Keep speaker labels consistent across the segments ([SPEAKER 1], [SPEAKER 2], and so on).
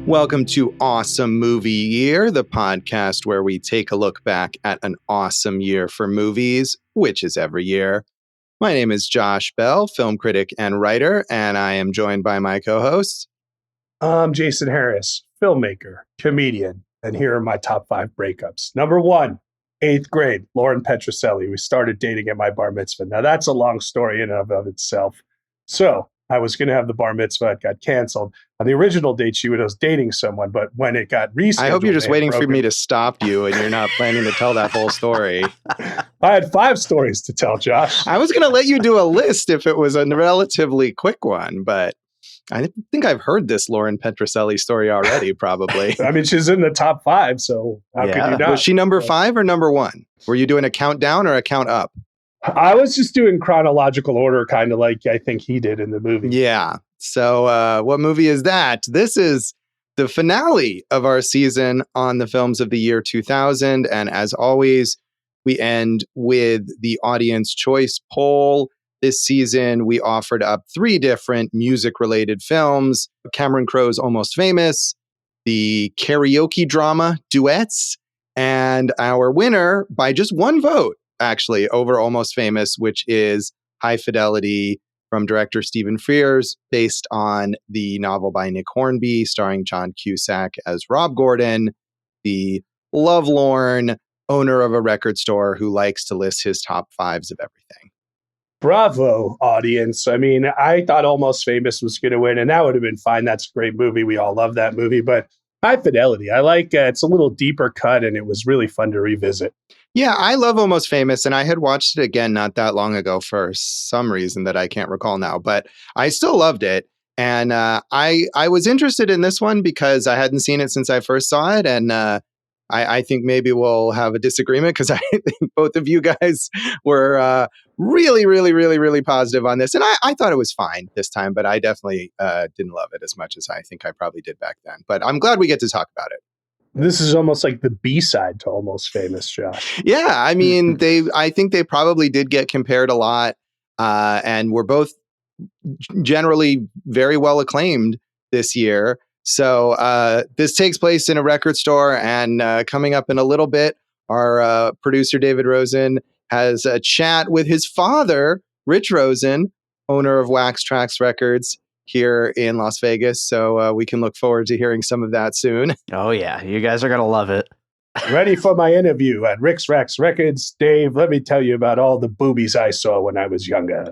[SPEAKER 1] Welcome to Awesome Movie Year, the podcast where we take a look back at an awesome year for movies, which is every year. My name is Josh Bell, film critic and writer, and I am joined by my co-host.
[SPEAKER 2] I'm Jason Harris, filmmaker, comedian, and here are my top 5 breakups. Number 1, 8th grade, Lauren Petroselli. We started dating at my bar mitzvah. Now, that's a long story in and of itself. So, I was going to have the bar mitzvah. It got canceled. On the original date, she was dating someone, but when it got rescheduled...
[SPEAKER 1] I hope you're just waiting for me to stop you and you're not planning to tell that whole story.
[SPEAKER 2] I had 5 stories to tell, Josh.
[SPEAKER 1] I was going to let you do a list if it was a relatively quick one, but I think I've heard this Lauren Petroselli story already, probably.
[SPEAKER 2] I mean, she's in the top 5, so how could you not?
[SPEAKER 1] Was she number 5 or number 1? Were you doing a countdown or a count up?
[SPEAKER 2] I was just doing chronological order, kind of like I think he did in the movie.
[SPEAKER 1] Yeah. So what movie is that? This is the finale of our season on the films of the year 2000. And as always, we end with the audience choice poll. This season, we offered up 3 different music-related films. Cameron Crowe's Almost Famous, the karaoke drama Duets, and our winner by just 1 vote, actually, over Almost Famous, which is High Fidelity from director Stephen Frears, based on the novel by Nick Hornby, starring John Cusack as Rob Gordon, the lovelorn owner of a record store who likes to list his top 5s of everything.
[SPEAKER 2] Bravo, audience. I mean, I thought Almost Famous was going to win, and that would have been fine. That's a great movie. We all love that movie. But High Fidelity, I like it's a little deeper cut, and it was really fun to revisit.
[SPEAKER 1] Yeah, I love Almost Famous, and I had watched it again not that long ago for some reason that I can't recall now, but I still loved it. And I was interested in this one because I hadn't seen it since I first saw it, and I think maybe we'll have a disagreement because I think both of you guys were really, really, really, really positive on this. And I thought it was fine this time, but I definitely didn't love it as much as I think I probably did back then. But I'm glad we get to talk about it.
[SPEAKER 2] This is almost like the B-side to Almost Famous, Josh.
[SPEAKER 1] Yeah, I mean, I think they probably did get compared a lot, and were both generally very well acclaimed this year. So this takes place in a record store, and coming up in a little bit, our producer David Rosen has a chat with his father, Rich Rosen, owner of Wax Trax Records here in Las Vegas. So we can look forward to hearing some of that soon.
[SPEAKER 3] Oh, yeah. You guys are going to love it.
[SPEAKER 2] Ready for my interview at Rick's Rax Records. Dave, let me tell you about all the boobies I saw when I was younger.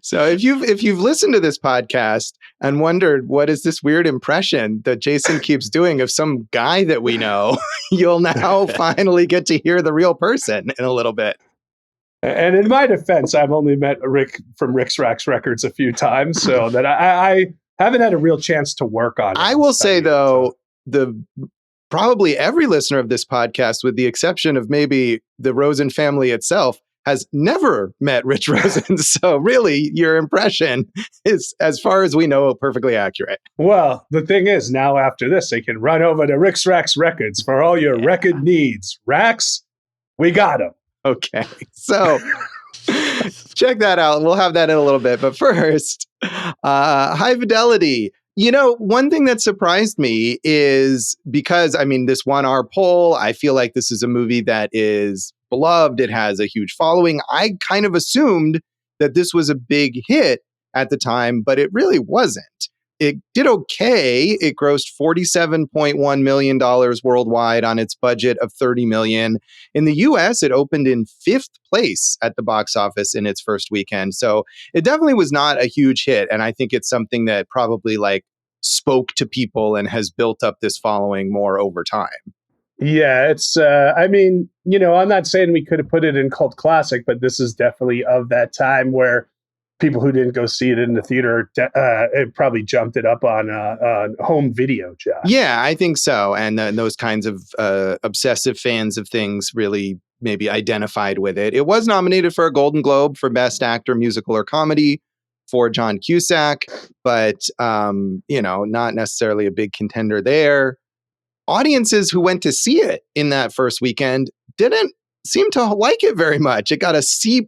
[SPEAKER 1] So if you've listened to this podcast and wondered what is this weird impression that Jason keeps doing of some guy that we know, you'll now finally get to hear the real person in a little bit.
[SPEAKER 2] And in my defense, I've only met Rick from Rick's Rax Records a few times, so that I haven't had a real chance to work on it.
[SPEAKER 1] I will say, though, probably every listener of this podcast, with the exception of maybe the Rosen family itself, has never met Rich Rosen. So really, your impression is, as far as we know, perfectly accurate.
[SPEAKER 2] Well, the thing is, now after this, they can run over to Rick's Rax Records for all your record needs. Rax, we got them.
[SPEAKER 1] Okay, so check that out. We'll have that in a little bit. But first, High Fidelity. You know, one thing that surprised me is because, I mean, this won our poll. I feel like this is a movie that is beloved. It has a huge following. I kind of assumed that this was a big hit at the time, but it really wasn't. It did okay. It grossed $47.1 million worldwide on its budget of $30 million. In the US, it opened in 5th place at the box office in its first weekend. So it definitely was not a huge hit. And I think it's something that probably spoke to people and has built up this following more over time.
[SPEAKER 2] Yeah, it's, I mean, I'm not saying we could have put it in cult classic, but this is definitely of that time where people who didn't go see it in the theater, it probably jumped it up on home video, Josh.
[SPEAKER 1] Yeah, I think so. And those kinds of obsessive fans of things really maybe identified with it. It was nominated for a Golden Globe for Best Actor, Musical or Comedy for John Cusack, but, not necessarily a big contender there. Audiences who went to see it in that first weekend didn't seem to like it very much. It got a C+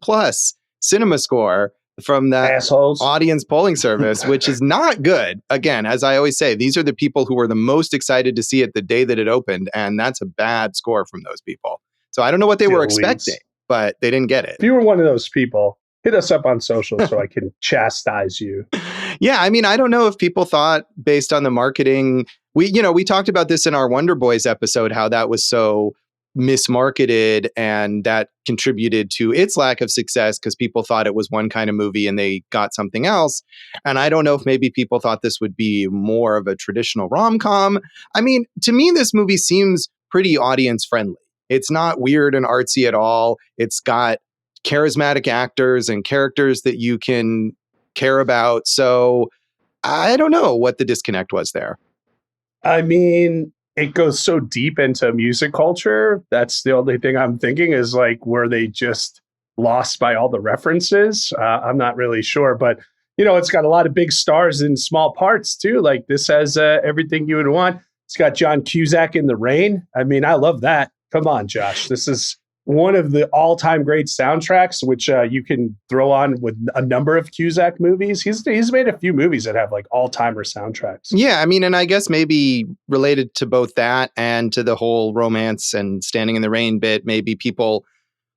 [SPEAKER 1] cinema score from that
[SPEAKER 2] Assholes.
[SPEAKER 1] audience polling service, which is not good. Again, as I always say, these are the people who were the most excited to see it the day that it opened, and that's a bad score from those people. So I don't know what they were expecting, but they didn't get it.
[SPEAKER 2] If you were one of those people, hit us up on social so I can chastise you.
[SPEAKER 1] Yeah, I mean, I don't know if people thought based on the marketing, we talked about this in our Wonder Boys episode, how that was so mismarketed and that contributed to its lack of success because people thought it was one kind of movie and they got something else. And I don't know if maybe people thought this would be more of a traditional rom-com. I mean, to me, this movie seems pretty audience friendly. It's not weird and artsy at all. It's got charismatic actors and characters that you can care about. So I don't know what the disconnect was there.
[SPEAKER 2] I mean, it goes so deep into music culture. That's the only thing I'm thinking is like, were they just lost by all the references? I'm not really sure, but it's got a lot of big stars in small parts too. Like this has everything you would want. It's got John Cusack in The Rain. I mean, I love that. Come on, Josh. This is one of the all-time great soundtracks, which you can throw on with a number of Cusack movies. He's made a few movies that have like all-timer soundtracks.
[SPEAKER 1] Yeah, I mean, and I guess maybe related to both that and to the whole romance and Standing in the Rain bit, maybe people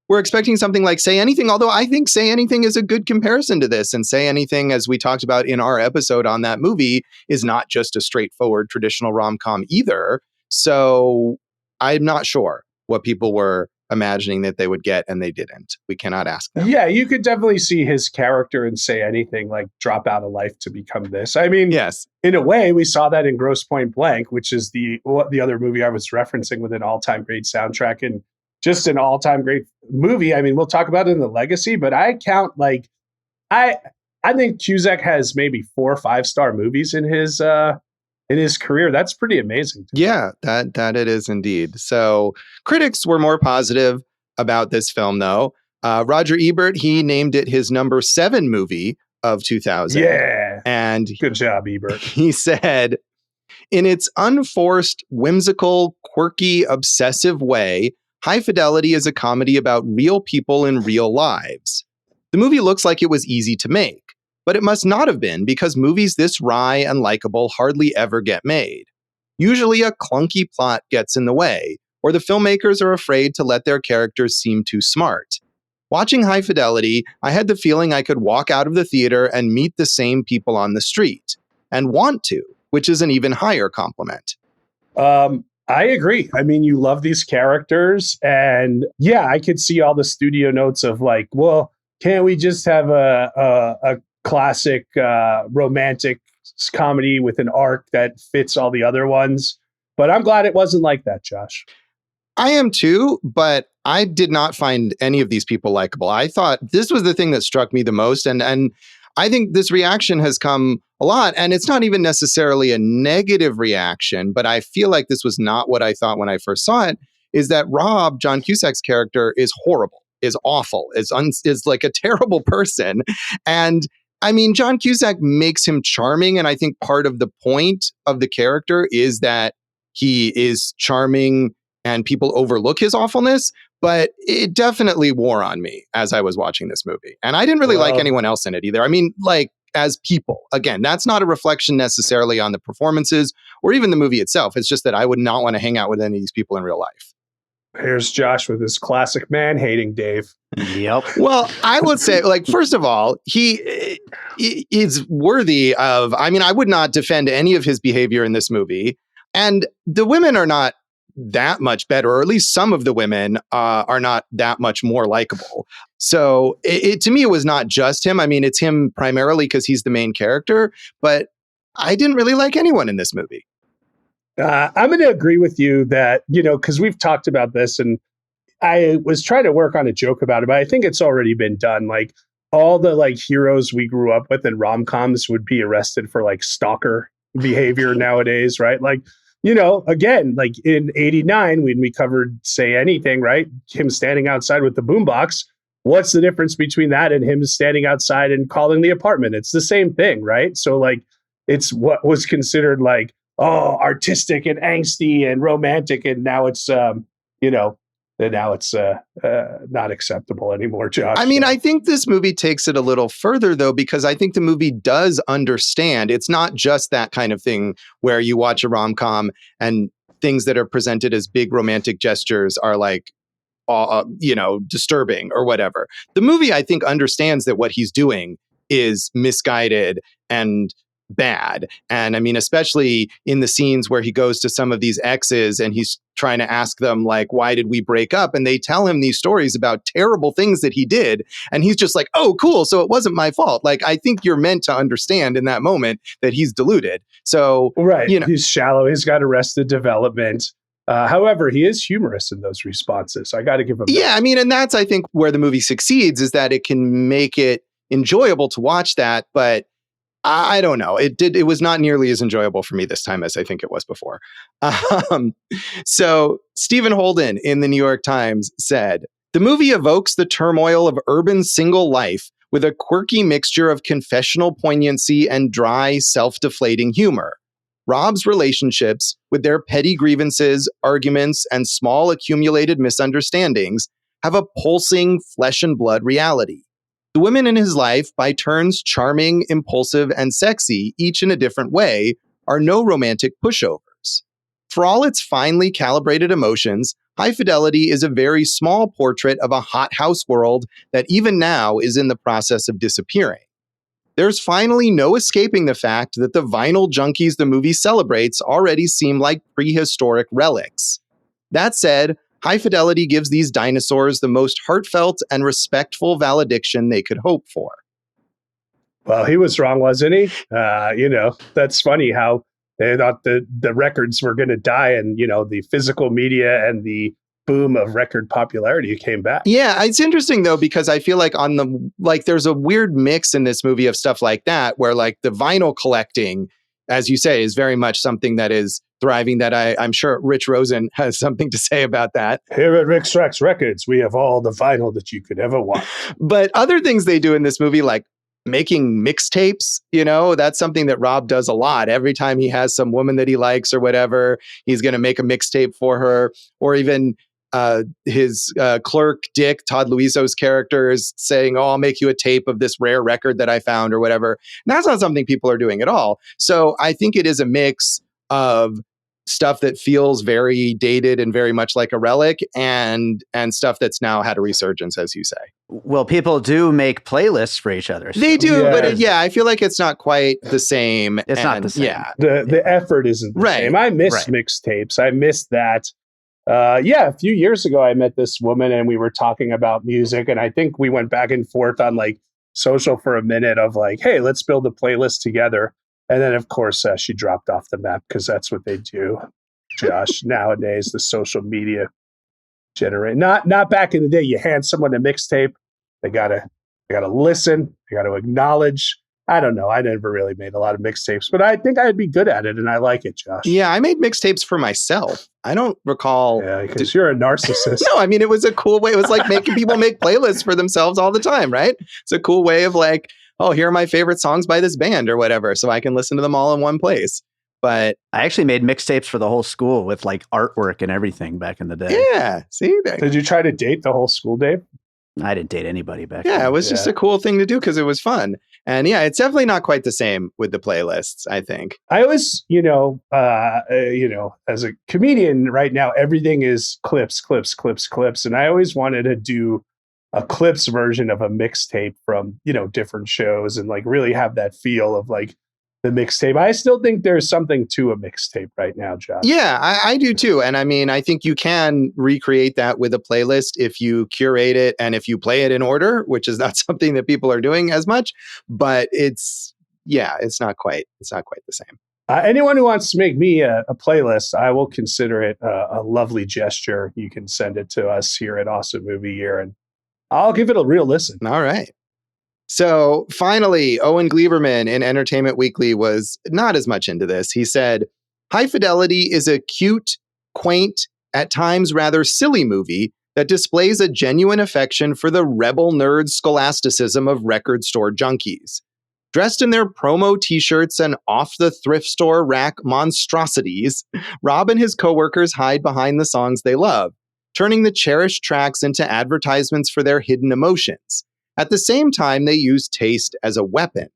[SPEAKER 1] were expecting something like Say Anything, although I think Say Anything is a good comparison to this. And Say Anything, as we talked about in our episode on that movie, is not just a straightforward traditional rom-com either. So I'm not sure what people were imagining that they would get, and they didn't. We cannot ask them.
[SPEAKER 2] Yeah, you could definitely see his character in Say Anything, like drop out of life to become this. I mean,
[SPEAKER 1] yes,
[SPEAKER 2] in a way, we saw that in Grosse Pointe Blank, which is the other movie I was referencing with an all-time great soundtrack and just an all-time great movie. I mean, we'll talk about it in the legacy, but I count like I think Cusack has maybe 4 or 5-star movies in his career. That's pretty amazing.
[SPEAKER 1] Yeah, that it is indeed. So critics were more positive about this film, though. Roger Ebert, he named it his number 7 movie of 2000.
[SPEAKER 2] Yeah.
[SPEAKER 1] And
[SPEAKER 2] good job, Ebert.
[SPEAKER 1] He said, in its unforced, whimsical, quirky, obsessive way, High Fidelity is a comedy about real people in real lives. The movie looks like it was easy to make. But it must not have been, because movies this wry and likable hardly ever get made. Usually a clunky plot gets in the way, or the filmmakers are afraid to let their characters seem too smart. Watching High Fidelity, I had the feeling I could walk out of the theater and meet the same people on the street, and want to, which is an even higher compliment.
[SPEAKER 2] I agree. I mean, you love these characters, and yeah, I could see all the studio notes of like, well, can't we just have a classic romantic comedy with an arc that fits all the other ones? But I'm glad it wasn't like that, Josh.
[SPEAKER 1] I am too, but I did not find any of these people likable. I thought this was the thing that struck me the most, and I think this reaction has come a lot, and it's not even necessarily a negative reaction, but I feel like this was not what I thought when I first saw it, is that Rob, John Cusack's character, is horrible, is awful, is like a terrible person. And I mean, John Cusack makes him charming, and I think part of the point of the character is that he is charming and people overlook his awfulness, but it definitely wore on me as I was watching this movie. And I didn't really like anyone else in it either. I mean, like, as people, again, that's not a reflection necessarily on the performances or even the movie itself. It's just that I would not want to hang out with any of these people in real life.
[SPEAKER 2] Here's Josh with his classic man-hating Dave.
[SPEAKER 3] Yep.
[SPEAKER 1] Well, I would say, like, first of all, he is worthy of, I mean, I would not defend any of his behavior in this movie. And the women are not that much better, or at least some of the women are not that much more likable. So to me, it was not just him. I mean, it's him primarily because he's the main character, but I didn't really like anyone in this movie.
[SPEAKER 2] I'm going to agree with you that, because we've talked about this, and I was trying to work on a joke about it, but I think it's already been done. Like, all the like heroes we grew up with in rom-coms would be arrested for like stalker behavior nowadays, right? Like, again, like in '89, when we covered Say Anything, right? Him standing outside with the boombox. What's the difference between that and him standing outside and calling the apartment? It's the same thing, right? So like, it's what was considered like, artistic and angsty and romantic. And now it's, then now it's not acceptable anymore, Josh.
[SPEAKER 1] I mean, I think this movie takes it a little further, though, because I think the movie does understand it's not just that kind of thing where you watch a rom-com and things that are presented as big romantic gestures are like, disturbing or whatever. The movie, I think, understands that what he's doing is misguided and bad. And I mean, especially in the scenes where he goes to some of these exes and he's trying to ask them, like, why did we break up? And they tell him these stories about terrible things that he did. And he's just like, oh, cool. So it wasn't my fault. Like, I think you're meant to understand in that moment that he's deluded. So,
[SPEAKER 2] right. He's shallow. He's got arrested development. However, he is humorous in those responses. I got to give him that.
[SPEAKER 1] Yeah, I mean, and that's, I think, where the movie succeeds is that it can make it enjoyable to watch that. But I don't know. It was not nearly as enjoyable for me this time as I think it was before. So Stephen Holden in the New York Times said, the movie evokes the turmoil of urban single life with a quirky mixture of confessional poignancy and dry, self-deflating humor. Rob's relationships, with their petty grievances, arguments, and small accumulated misunderstandings, have a pulsing flesh and blood reality. The women in his life, by turns charming, impulsive, and sexy, each in a different way, are no romantic pushovers. For all its finely calibrated emotions, High Fidelity is a very small portrait of a hothouse world that even now is in the process of disappearing. There's finally no escaping the fact that the vinyl junkies the movie celebrates already seem like prehistoric relics. That said, High Fidelity gives these dinosaurs the most heartfelt and respectful valediction they could hope for.
[SPEAKER 2] Well, he was wrong, wasn't he? That's funny how they thought the records were going to die and, the physical media and the boom of record popularity came back.
[SPEAKER 1] Yeah, it's interesting, though, because I feel like there's a weird mix in this movie of stuff like that, where like the vinyl collecting, as you say, is very much something that is thriving, that I'm sure Rich Rosen has something to say about that.
[SPEAKER 2] Here at Rick Rex Records, we have all the vinyl that you could ever want.
[SPEAKER 1] But other things they do in this movie, like making mixtapes, that's something that Rob does a lot. Every time he has some woman that he likes or whatever, he's going to make a mixtape for her. Or even his clerk, Dick, Todd Louiso's character, is saying, oh, I'll make you a tape of this rare record that I found or whatever. And that's not something people are doing at all. So I think it is a mix of stuff that feels very dated and very much like a relic, and stuff that's now had a resurgence, as you say.
[SPEAKER 3] Well, people do make playlists for each other.
[SPEAKER 1] They do, but I feel like it's not quite the same.
[SPEAKER 3] It's not the same.
[SPEAKER 1] Yeah.
[SPEAKER 2] The effort isn't the same. I miss mixtapes. I miss that. A few years ago, I met this woman and we were talking about music, and I think we went back and forth on like social for a minute of like, hey, let's build a playlist together. And then, of course, she dropped off the map because that's what they do, Josh. Nowadays, the social media generate. Not back in the day. You hand someone a mixtape, they gotta listen, they gotta acknowledge. I don't know. I never really made a lot of mixtapes, but I think I'd be good at it, and I like it, Josh.
[SPEAKER 1] Yeah, I made mixtapes for myself. I don't recall.
[SPEAKER 2] Yeah, because you're a narcissist.
[SPEAKER 1] No, I mean, it was a cool way. It was like making people make playlists for themselves all the time, right? It's a cool way of like, oh, here are my favorite songs by this band or whatever, so I can listen to them all in one place. But
[SPEAKER 3] I actually made mixtapes for the whole school with like artwork and everything back in the day.
[SPEAKER 1] Yeah, see?
[SPEAKER 2] Did you try to date the whole school, Dave?
[SPEAKER 3] I didn't date anybody back then.
[SPEAKER 1] Yeah, it was just a cool thing to do because it was fun. And yeah, it's definitely not quite the same with the playlists, I think.
[SPEAKER 2] I always, as a comedian right now, everything is clips. And I always wanted to do a clips version of a mixtape from, different shows and like really have that feel of like the mixtape. I still think there's something to a mixtape right now, Josh.
[SPEAKER 1] Yeah, I do too. And I mean, I think you can recreate that with a playlist if you curate it and if you play it in order, which is not something that people are doing as much. But it's not quite the same.
[SPEAKER 2] Anyone who wants to make me a playlist, I will consider it a lovely gesture. You can send it to us here at Awesome Movie Year, and I'll give it a real listen.
[SPEAKER 1] All right. So finally, Owen Gleiberman in Entertainment Weekly was not as much into this. He said, High Fidelity is a cute, quaint, at times rather silly movie that displays a genuine affection for the rebel nerd scholasticism of record store junkies. Dressed in their promo t-shirts and off-the-thrift store rack monstrosities, Rob and his coworkers hide behind the songs they love. turning the cherished tracks into advertisements for their hidden emotions. At the same time, they use taste as a weapon.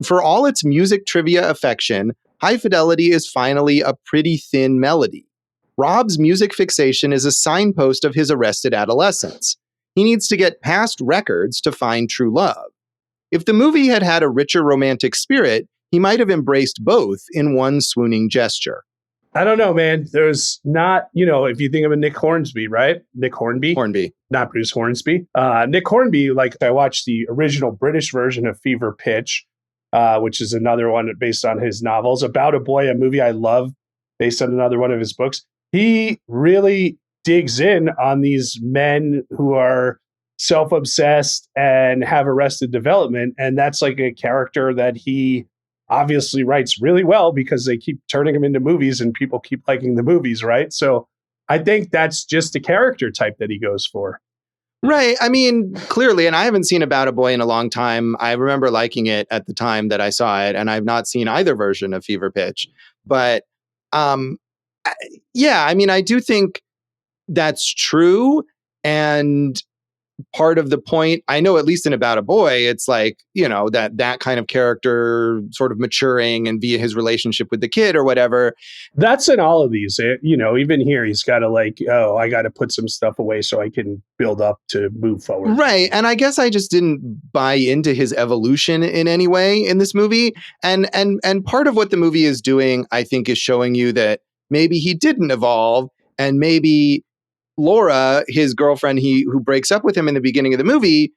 [SPEAKER 1] For all its music trivia affection, High Fidelity is finally a pretty thin melody. Rob's music fixation is a signpost of his arrested adolescence. He needs to get past records to find true love. If the movie had had a richer romantic spirit, he might have embraced both in one swooning gesture.
[SPEAKER 2] I don't know, man. There's not, if you think of a Nick Hornsby, right? Nick Hornby.
[SPEAKER 1] Hornby.
[SPEAKER 2] Not Bruce Hornsby. Nick Hornby, I watched the original British version of Fever Pitch, which is another one based on his novels. About a Boy, a movie I love based on another one of his books. He really digs in on these men who are self-obsessed and have arrested development. And that's like a character that he obviously writes really well because they keep turning him into movies and people keep liking the movies, right? So I think that's just the character type that he goes for.
[SPEAKER 1] Right. I mean, clearly, and I haven't seen About a Boy in a long time. I remember liking it at the time that I saw it, and I've not seen either version of Fever Pitch. But yeah, I mean, I do think that's true. And part of the point, I know at least in About a Boy, it's like, that kind of character sort of maturing and via his relationship with the kid or whatever.
[SPEAKER 2] That's in all of these. Even here, he's got to I got to put some stuff away so I can build up to move forward.
[SPEAKER 1] Right. And I guess I just didn't buy into his evolution in any way in this movie. And part of what the movie is doing, I think, is showing you that maybe he didn't evolve, and maybe Laura, his girlfriend, who breaks up with him in the beginning of the movie,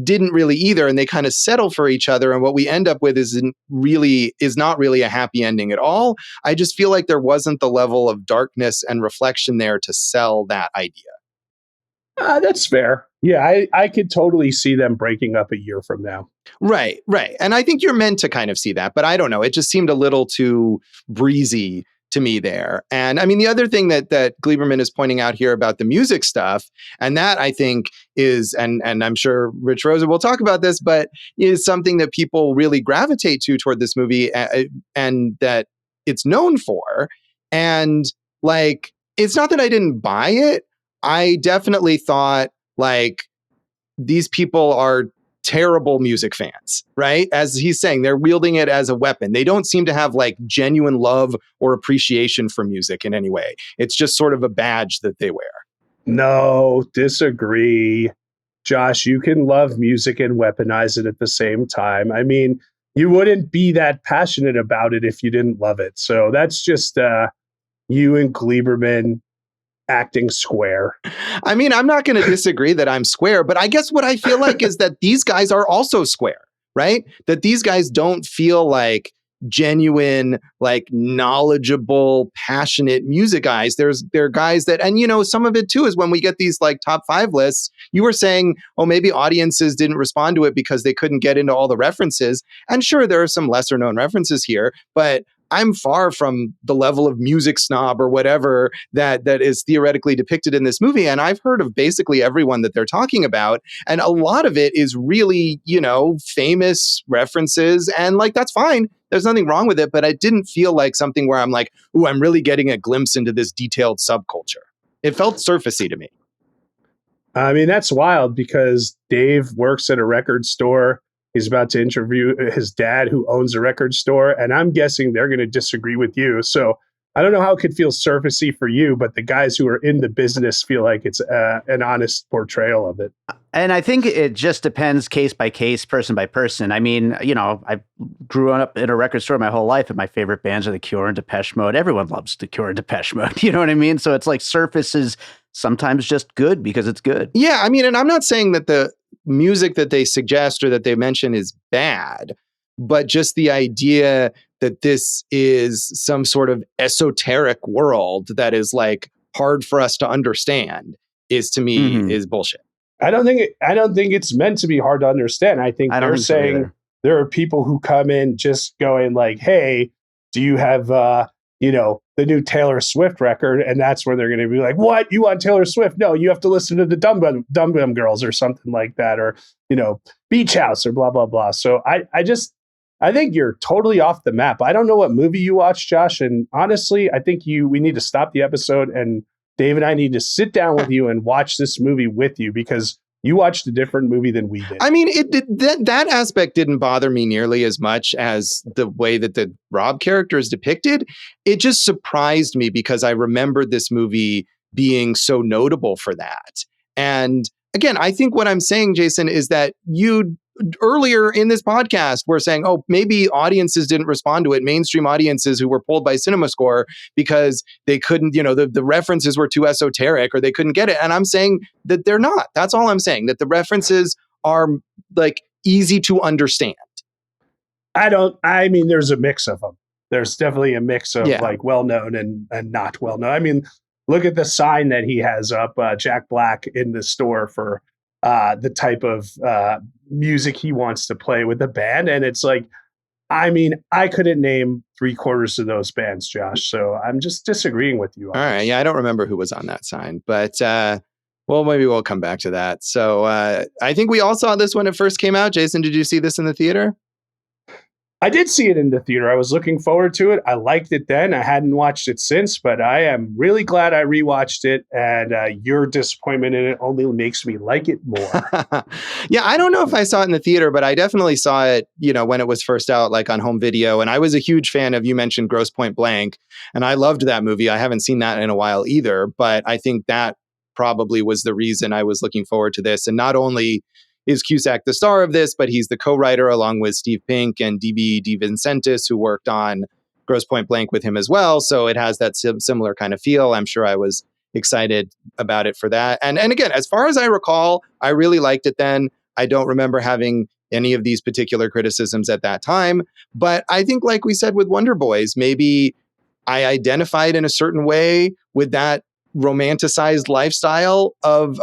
[SPEAKER 1] didn't really either, and they kind of settle for each other. And what we end up with is not really a happy ending at all. I just feel like there wasn't the level of darkness and reflection there to sell that idea.
[SPEAKER 2] That's fair. Yeah, I could totally see them breaking up a year from now.
[SPEAKER 1] Right. And I think you're meant to kind of see that, but I don't know. It just seemed a little too breezy to me there. And I mean, the other thing that Gleiberman is pointing out here about the music stuff, and that I think is, and I'm sure Rich Rosa will talk about this, but is something that people really gravitate to toward this movie, and that it's known for. And it's not that I didn't buy it. I definitely thought these people are terrible music fans, right? As he's saying, they're wielding it as a weapon. They don't seem to have genuine love or appreciation for music in any way. It's just sort of a badge that they wear.
[SPEAKER 2] No, disagree. Josh, you can love music and weaponize it at the same time. I mean, you wouldn't be that passionate about it if you didn't love it. So that's just you and Gleiberman acting square.
[SPEAKER 1] I mean, I'm not going to disagree that I'm square, but I guess what I feel like is that these guys are also square, right? That these guys don't feel like genuine, knowledgeable, passionate music guys. They're guys that, and some of it too is when we get these top 5 lists, you were saying, oh, maybe audiences didn't respond to it because they couldn't get into all the references. And sure, there are some lesser known references here, but I'm far from the level of music snob or whatever that is theoretically depicted in this movie. And I've heard of basically everyone that they're talking about. And a lot of it is really, famous references. And that's fine. There's nothing wrong with it. But it didn't feel like something where I'm like, ooh, I'm really getting a glimpse into this detailed subculture. It felt surfacey to me.
[SPEAKER 2] I mean, that's wild because Dave works at a record store. He's about to interview his dad, who owns a record store, and I'm guessing they're going to disagree with you. So I don't know how it could feel surfacey for you, but the guys who are in the business feel like it's an honest portrayal of it.
[SPEAKER 3] And I think it just depends case by case, person by person. I mean, I grew up in a record store my whole life, and my favorite bands are The Cure and Depeche Mode. Everyone loves The Cure and Depeche Mode. You know what I mean? So it's surface is sometimes just good because it's good.
[SPEAKER 1] Yeah, I mean, and I'm not saying that the music that they suggest or that they mention is bad, but just the idea that this is some sort of esoteric world that is hard for us to understand is, to me, is bullshit.
[SPEAKER 2] I don't think it's meant to be hard to understand. I think they're saying there are people who come in just going hey, do you have the new Taylor Swift record? And that's where they're going to be like, what? You want Taylor Swift? No, you have to listen to the Dum Dum Girls or something like that, or, Beach House or blah, blah, blah. So I think you're totally off the map. I don't know what movie you watched, Josh. And honestly, I think we need to stop the episode and David, I need to sit down with you and watch this movie with you because you watched a different movie than we did.
[SPEAKER 1] I mean, that aspect didn't bother me nearly as much as the way that the Rob character is depicted. It just surprised me because I remembered this movie being so notable for that. And again, I think what I'm saying, Jason, is that you earlier in this podcast were saying, oh, maybe audiences didn't respond to it, mainstream audiences who were pulled by CinemaScore because they couldn't, the references were too esoteric or they couldn't get it. And I'm saying that they're not. That's all I'm saying, that the references are like easy to understand.
[SPEAKER 2] I mean, there's a mix of them. There's definitely a mix of like well-known and not well-known. I mean, look at the sign that he has up, Jack Black in the store for the type of music he wants to play with the band. And it's like, I mean, I couldn't name 3/4 of those bands, Josh. So I'm just disagreeing with you.
[SPEAKER 1] All right. Yeah, I don't remember who was on that sign, but well, maybe we'll come back to that. So I think we all saw this when it first came out. Jason, did you see this in the theater?
[SPEAKER 2] I did see it in the theater. I was looking forward to it. I liked it then. I hadn't watched it since, but I am really glad I rewatched it. And your disappointment in it only makes me like it more.
[SPEAKER 1] Yeah, I don't know if I saw it in the theater, but I definitely saw it, when it was first out, like on home video. And I was a huge fan of, you mentioned Grosse Pointe Blank, and I loved that movie. I haven't seen that in a while either, but I think that probably was the reason I was looking forward to this. And not only is Cusack the star of this, but he's the co-writer along with Steve Pink and D.B. DeVincentis, who worked on Grosse Pointe Blank with him as well. So it has that similar kind of feel. I'm sure I was excited about it for that. And again, as far as I recall, I really liked it then. I don't remember having any of these particular criticisms at that time. But I think, like we said with Wonder Boys, maybe I identified in a certain way with that romanticized lifestyle of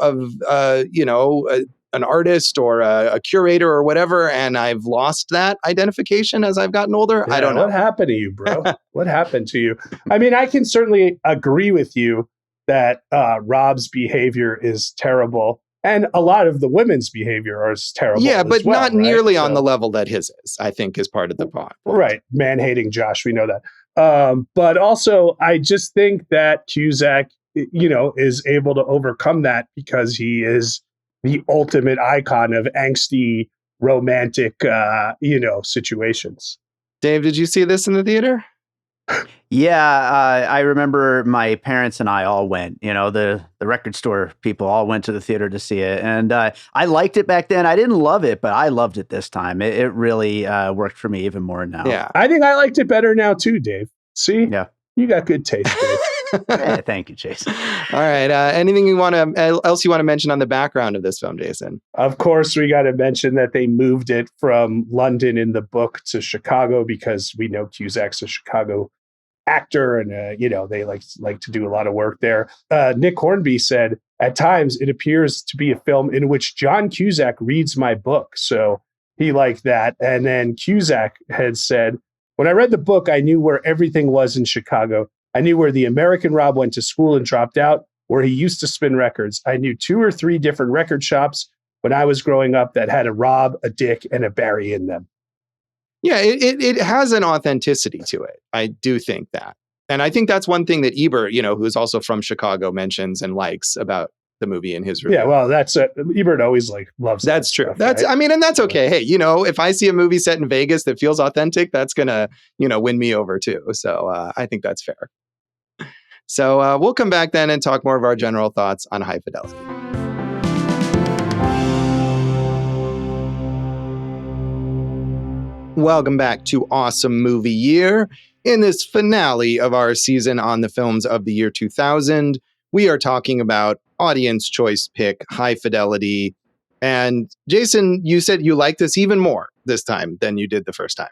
[SPEAKER 1] an artist or a curator or whatever, and I've lost that identification as I've gotten older.
[SPEAKER 2] Yeah,
[SPEAKER 1] I don't know.
[SPEAKER 2] What happened to you, bro? What happened to you? I mean, I can certainly agree with you that Rob's behavior is terrible, and a lot of the women's behavior is terrible.
[SPEAKER 1] Yeah, but
[SPEAKER 2] well,
[SPEAKER 1] not nearly on the level that his is, I think, is part of the problem.
[SPEAKER 2] Right. Man-hating Josh, we know that. But also, I just think that Cusack, is able to overcome that because he is the ultimate icon of angsty, romantic, situations.
[SPEAKER 1] Dave, did you see this in the theater?
[SPEAKER 3] Yeah, I remember my parents and I all went. The record store people all went to the theater to see it, and I liked it back then. I didn't love it, but I loved it this time. It really worked for me even more now.
[SPEAKER 1] Yeah,
[SPEAKER 2] I think I liked it better now too, Dave. See,
[SPEAKER 3] yeah,
[SPEAKER 2] you got good taste, Dave.
[SPEAKER 3] Hey, thank you, Jason.
[SPEAKER 1] All right. Anything else you want to mention on the background of this film, Jason?
[SPEAKER 2] Of course, we got to mention that they moved it from London in the book to Chicago because we know Cusack's a Chicago actor, and they like to do a lot of work there. Nick Hornby said, "At times, it appears to be a film in which John Cusack reads my book." So he liked that. And then Cusack had said, "When I read the book, I knew where everything was in Chicago. I knew where the American Rob went to school and dropped out, where he used to spin records. I knew 2 or 3 different record shops when I was growing up that had a Rob, a Dick, and a Barry in them."
[SPEAKER 1] Yeah, it has an authenticity to it. I do think that. And I think that's one thing that Ebert, who's also from Chicago, mentions and likes about the movie in his review.
[SPEAKER 2] Yeah, well, that's Ebert always loves
[SPEAKER 1] that's
[SPEAKER 2] that
[SPEAKER 1] true.
[SPEAKER 2] stuff,
[SPEAKER 1] That's
[SPEAKER 2] right?
[SPEAKER 1] I mean, and that's okay. Hey, if I see a movie set in Vegas that feels authentic, that's gonna, win me over too. So I think that's fair. So we'll come back then and talk more of our general thoughts on High Fidelity. Welcome back to Awesome Movie Year. In this finale of our season on the films of the year 2000, we are talking about audience choice pick, High Fidelity. And Jason, you said you liked this even more this time than you did the first time.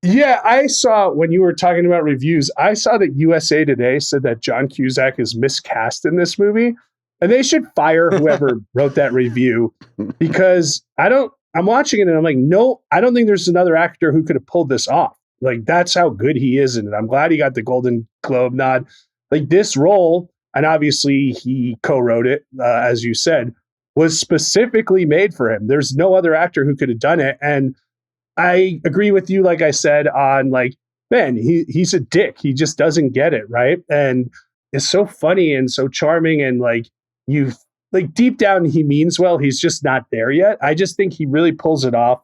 [SPEAKER 2] Yeah, I saw when you were talking about reviews, I saw that USA Today said that John Cusack is miscast in this movie, and they should fire whoever wrote that review because I'm watching it and I'm like, no, I don't think there's another actor who could have pulled this off. Like, that's how good he is in it. I'm glad he got the Golden Globe nod. Like, this role, and obviously he co-wrote it, as you said, was specifically made for him. There's no other actor who could have done it. And I agree with you, like I said, on man, he's a dick. He just doesn't get it, right? And is so funny and so charming, and like deep down he means well. He's just not there yet. I just think he really pulls it off.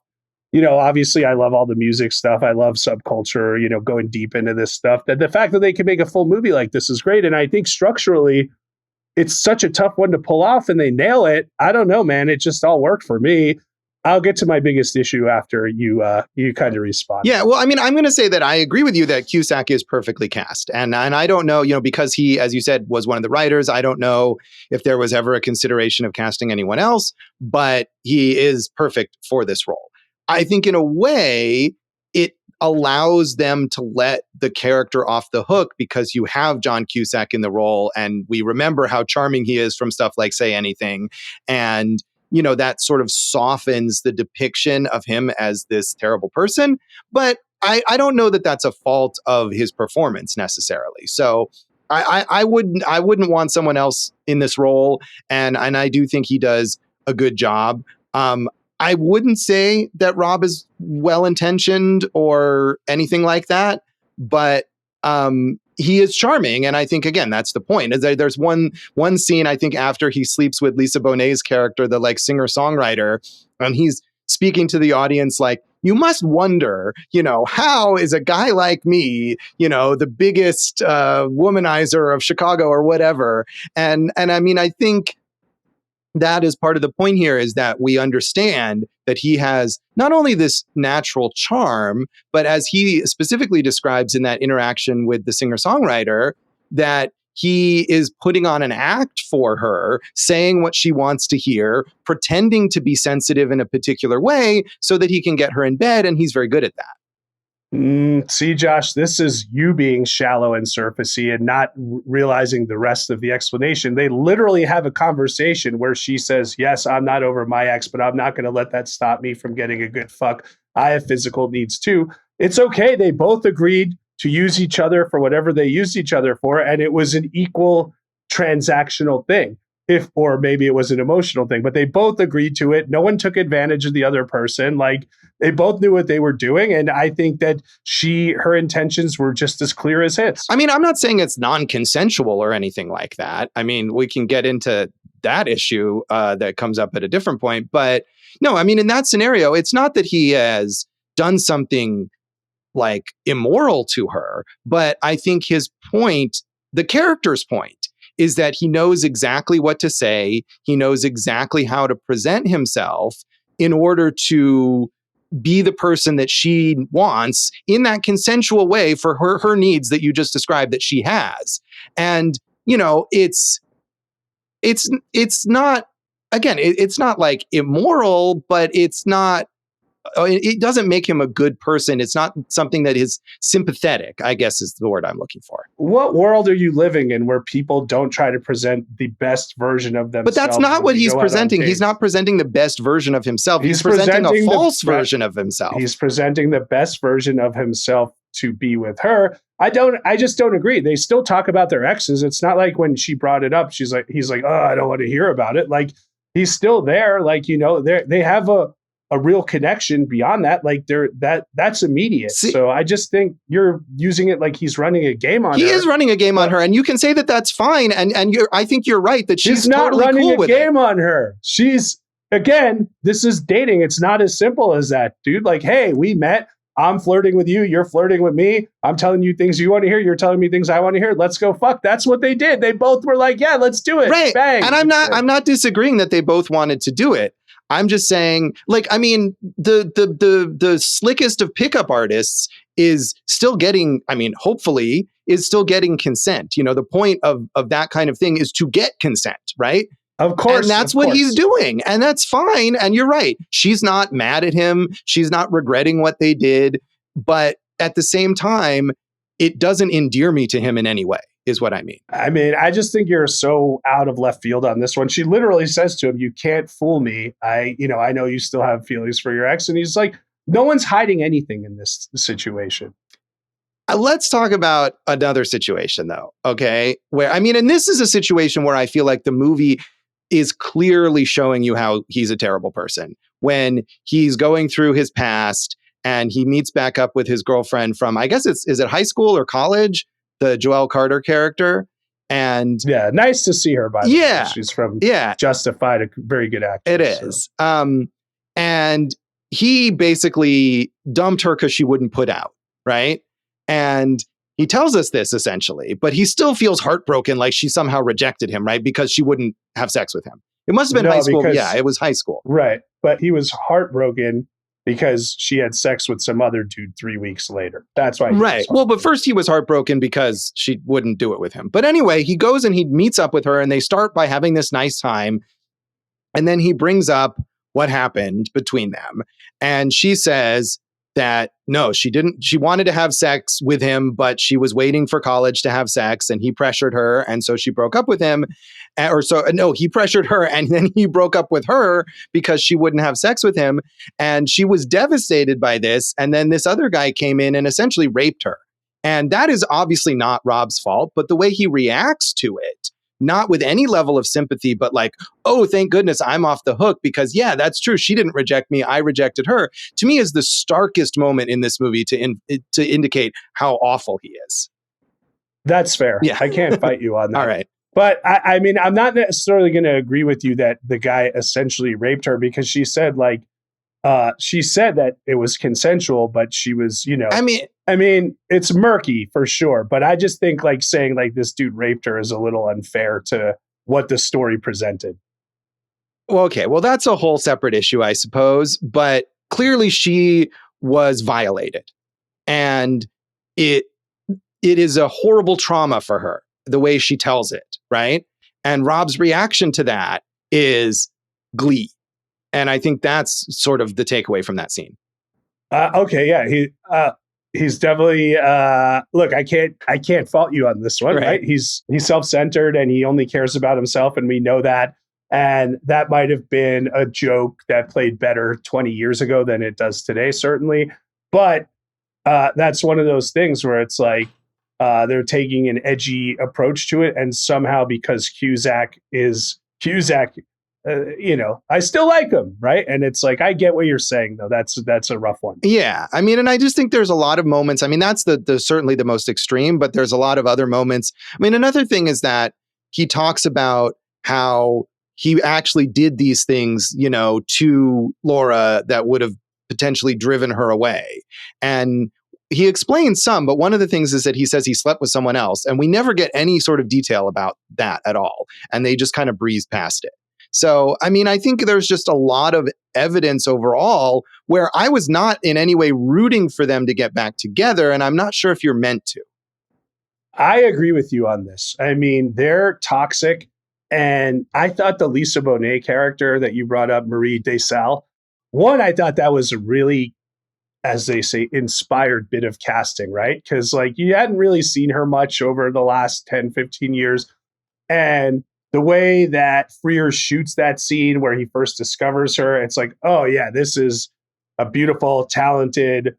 [SPEAKER 2] Obviously I love all the music stuff. I love subculture, going deep into this stuff. That the fact that they can make a full movie like this is great. And I think structurally it's such a tough one to pull off, and they nail it. I don't know, man. It just all worked for me. I'll get to my biggest issue after you kind of respond.
[SPEAKER 1] Yeah, well, I mean, I'm going to say that I agree with you that Cusack is perfectly cast. And I don't know, because he, as you said, was one of the writers, I don't know if there was ever a consideration of casting anyone else, but he is perfect for this role. I think in a way, it allows them to let the character off the hook because you have John Cusack in the role, and we remember how charming he is from stuff like Say Anything. And that sort of softens the depiction of him as this terrible person. But I don't know that that's a fault of his performance necessarily. So I wouldn't want someone else in this role. And I do think he does a good job. I wouldn't say that Rob is well-intentioned or anything like that, but he is charming. And I think, again, that's the point. There's one scene, I think, after he sleeps with Lisa Bonet's character, the like singer-songwriter, and he's speaking to the audience like, you must wonder, how is a guy like me, the biggest womanizer of Chicago or whatever. And I mean, I think that is part of the point here, is that we understand that he has not only this natural charm, but as he specifically describes in that interaction with the singer-songwriter, that he is putting on an act for her, saying what she wants to hear, pretending to be sensitive in a particular way so that he can get her in bed, and he's very good at that.
[SPEAKER 2] See, Josh, this is you being shallow and surfacey and not realizing the rest of the explanation. They literally have a conversation where she says, yes, I'm not over my ex, but I'm not going to let that stop me from getting a good fuck. I have physical needs too. It's okay. They both agreed to use each other for whatever they used each other for, and it was an equal transactional thing. Or maybe it was an emotional thing, but they both agreed to it. No one took advantage of the other person. Like, they both knew what they were doing. And I think that her intentions were just as clear as his.
[SPEAKER 1] I mean, I'm not saying it's non-consensual or anything like that. I mean, we can get into that issue that comes up at a different point. But no, I mean, in that scenario, it's not that he has done something like immoral to her, but I think his point, the character's point, is that he knows exactly what to say. He knows exactly how to present himself in order to be the person that she wants in that consensual way for her needs that you just described that she has. And, it's not, again, it's not like immoral, but it's not, it doesn't make him a good person. It's not something that is sympathetic, I guess is the word I'm looking for.
[SPEAKER 2] What world are you living in where people don't try to present the best version of themselves?
[SPEAKER 1] But that's not what he's presenting. He's not presenting the best version of himself. He's presenting a false version of himself.
[SPEAKER 2] He's presenting the best version of himself to be with her. I just don't agree. They still talk about their exes. It's not like when she brought it up, he's like, oh, I don't want to hear about it. Like, he's still there. Like, they have a real connection beyond that. Like, that's immediate. So I just think you're using it like he's running a game on her.
[SPEAKER 1] He is running a game on her, and you can say that that's fine. And I think you're right that she's
[SPEAKER 2] not
[SPEAKER 1] totally
[SPEAKER 2] running
[SPEAKER 1] cool
[SPEAKER 2] a
[SPEAKER 1] with
[SPEAKER 2] game
[SPEAKER 1] it.
[SPEAKER 2] on her. Again, this is dating. It's not as simple as that, dude. Like, hey, we met. I'm flirting with you. You're flirting with me. I'm telling you things you want to hear. You're telling me things I want to hear. Let's go fuck. That's what they did. They both were like, yeah, let's do it.
[SPEAKER 1] Right.
[SPEAKER 2] Bang.
[SPEAKER 1] And I'm not disagreeing that they both wanted to do it. I'm just saying, like, I mean, the slickest of pickup artists is still getting, I mean, hopefully is still getting consent. The point of that kind of thing is to get consent, right?
[SPEAKER 2] Of course.
[SPEAKER 1] And that's what he's doing. And that's fine. And you're right. She's not mad at him. She's not regretting what they did. But at the same time, it doesn't endear me to him in any way, is what I mean.
[SPEAKER 2] I mean, I just think you're so out of left field on this one. She literally says to him, you can't fool me. I know you still have feelings for your ex. And he's like, no one's hiding anything in this situation.
[SPEAKER 1] Let's talk about another situation, though. Okay. And this is a situation where I feel like the movie is clearly showing you how he's a terrible person. When he's going through his past and he meets back up with his girlfriend from, I guess is it high school or college? The Joelle Carter character. And
[SPEAKER 2] yeah, nice to see her, by the way. She's from Justified, a very good actress.
[SPEAKER 1] It is. So. And he basically dumped her because she wouldn't put out, right? And he tells us this essentially, but he still feels heartbroken, like she somehow rejected him, right? Because she wouldn't have sex with him. It must have been high school. Yeah, it was high school.
[SPEAKER 2] Right. But he was heartbroken because she had sex with some other dude 3 weeks later. That's why.
[SPEAKER 1] Right. Well, but first he was heartbroken because she wouldn't do it with him. But anyway, he goes and he meets up with her and they start by having this nice time. And then he brings up what happened between them. And she says that no, she didn't. She wanted to have sex with him, but she was waiting for college to have sex and he pressured her. And so she broke up with him. He pressured her and then he broke up with her because she wouldn't have sex with him. And she was devastated by this. And then this other guy came in and essentially raped her. And that is obviously not Rob's fault, but the way he reacts to it, not with any level of sympathy, but like, oh, thank goodness I'm off the hook because, yeah, that's true. She didn't reject me. I rejected her. To me is the starkest moment in this movie to indicate how awful he is.
[SPEAKER 2] That's fair. Yeah. I can't fight you on that.
[SPEAKER 1] All right.
[SPEAKER 2] But I mean, I'm not necessarily going to agree with you that the guy essentially raped her because she said that it was consensual, but she was, I mean, it's murky for sure. But I just think like saying like this dude raped her is a little unfair to what the story presented.
[SPEAKER 1] Well, okay. Well, that's a whole separate issue, I suppose. But clearly she was violated. And it is a horrible trauma for her, the way she tells it, right? And Rob's reaction to that is glee. And I think that's sort of the takeaway from that scene.
[SPEAKER 2] Okay, yeah, he's definitely look. I can't fault you on this one, right? He's self-centered and he only cares about himself, and we know that. And that might have been a joke that played better 20 years ago than it does today, certainly. But that's one of those things where it's like they're taking an edgy approach to it, and somehow because Cusack. I still like him, right? And it's like, I get what you're saying, though. That's a rough one.
[SPEAKER 1] Yeah, I mean, and I just think there's a lot of moments. I mean, that's the certainly the most extreme, but there's a lot of other moments. I mean, another thing is that he talks about how he actually did these things, to Laura that would have potentially driven her away. And he explains some, but one of the things is that he says he slept with someone else, and we never get any sort of detail about that at all. And they just kind of breeze past it. So, I mean, I think there's just a lot of evidence overall where I was not in any way rooting for them to get back together. And I'm not sure if you're meant to.
[SPEAKER 2] I agree with you on this. I mean, they're toxic. And I thought the Lisa Bonet character that you brought up, Marie Desal, I thought that was a really, as they say, inspired bit of casting, right? Because like you hadn't really seen her much over the last 10, 15 years. And the way that Frears shoots that scene where he first discovers her, it's like, oh yeah, this is a beautiful, talented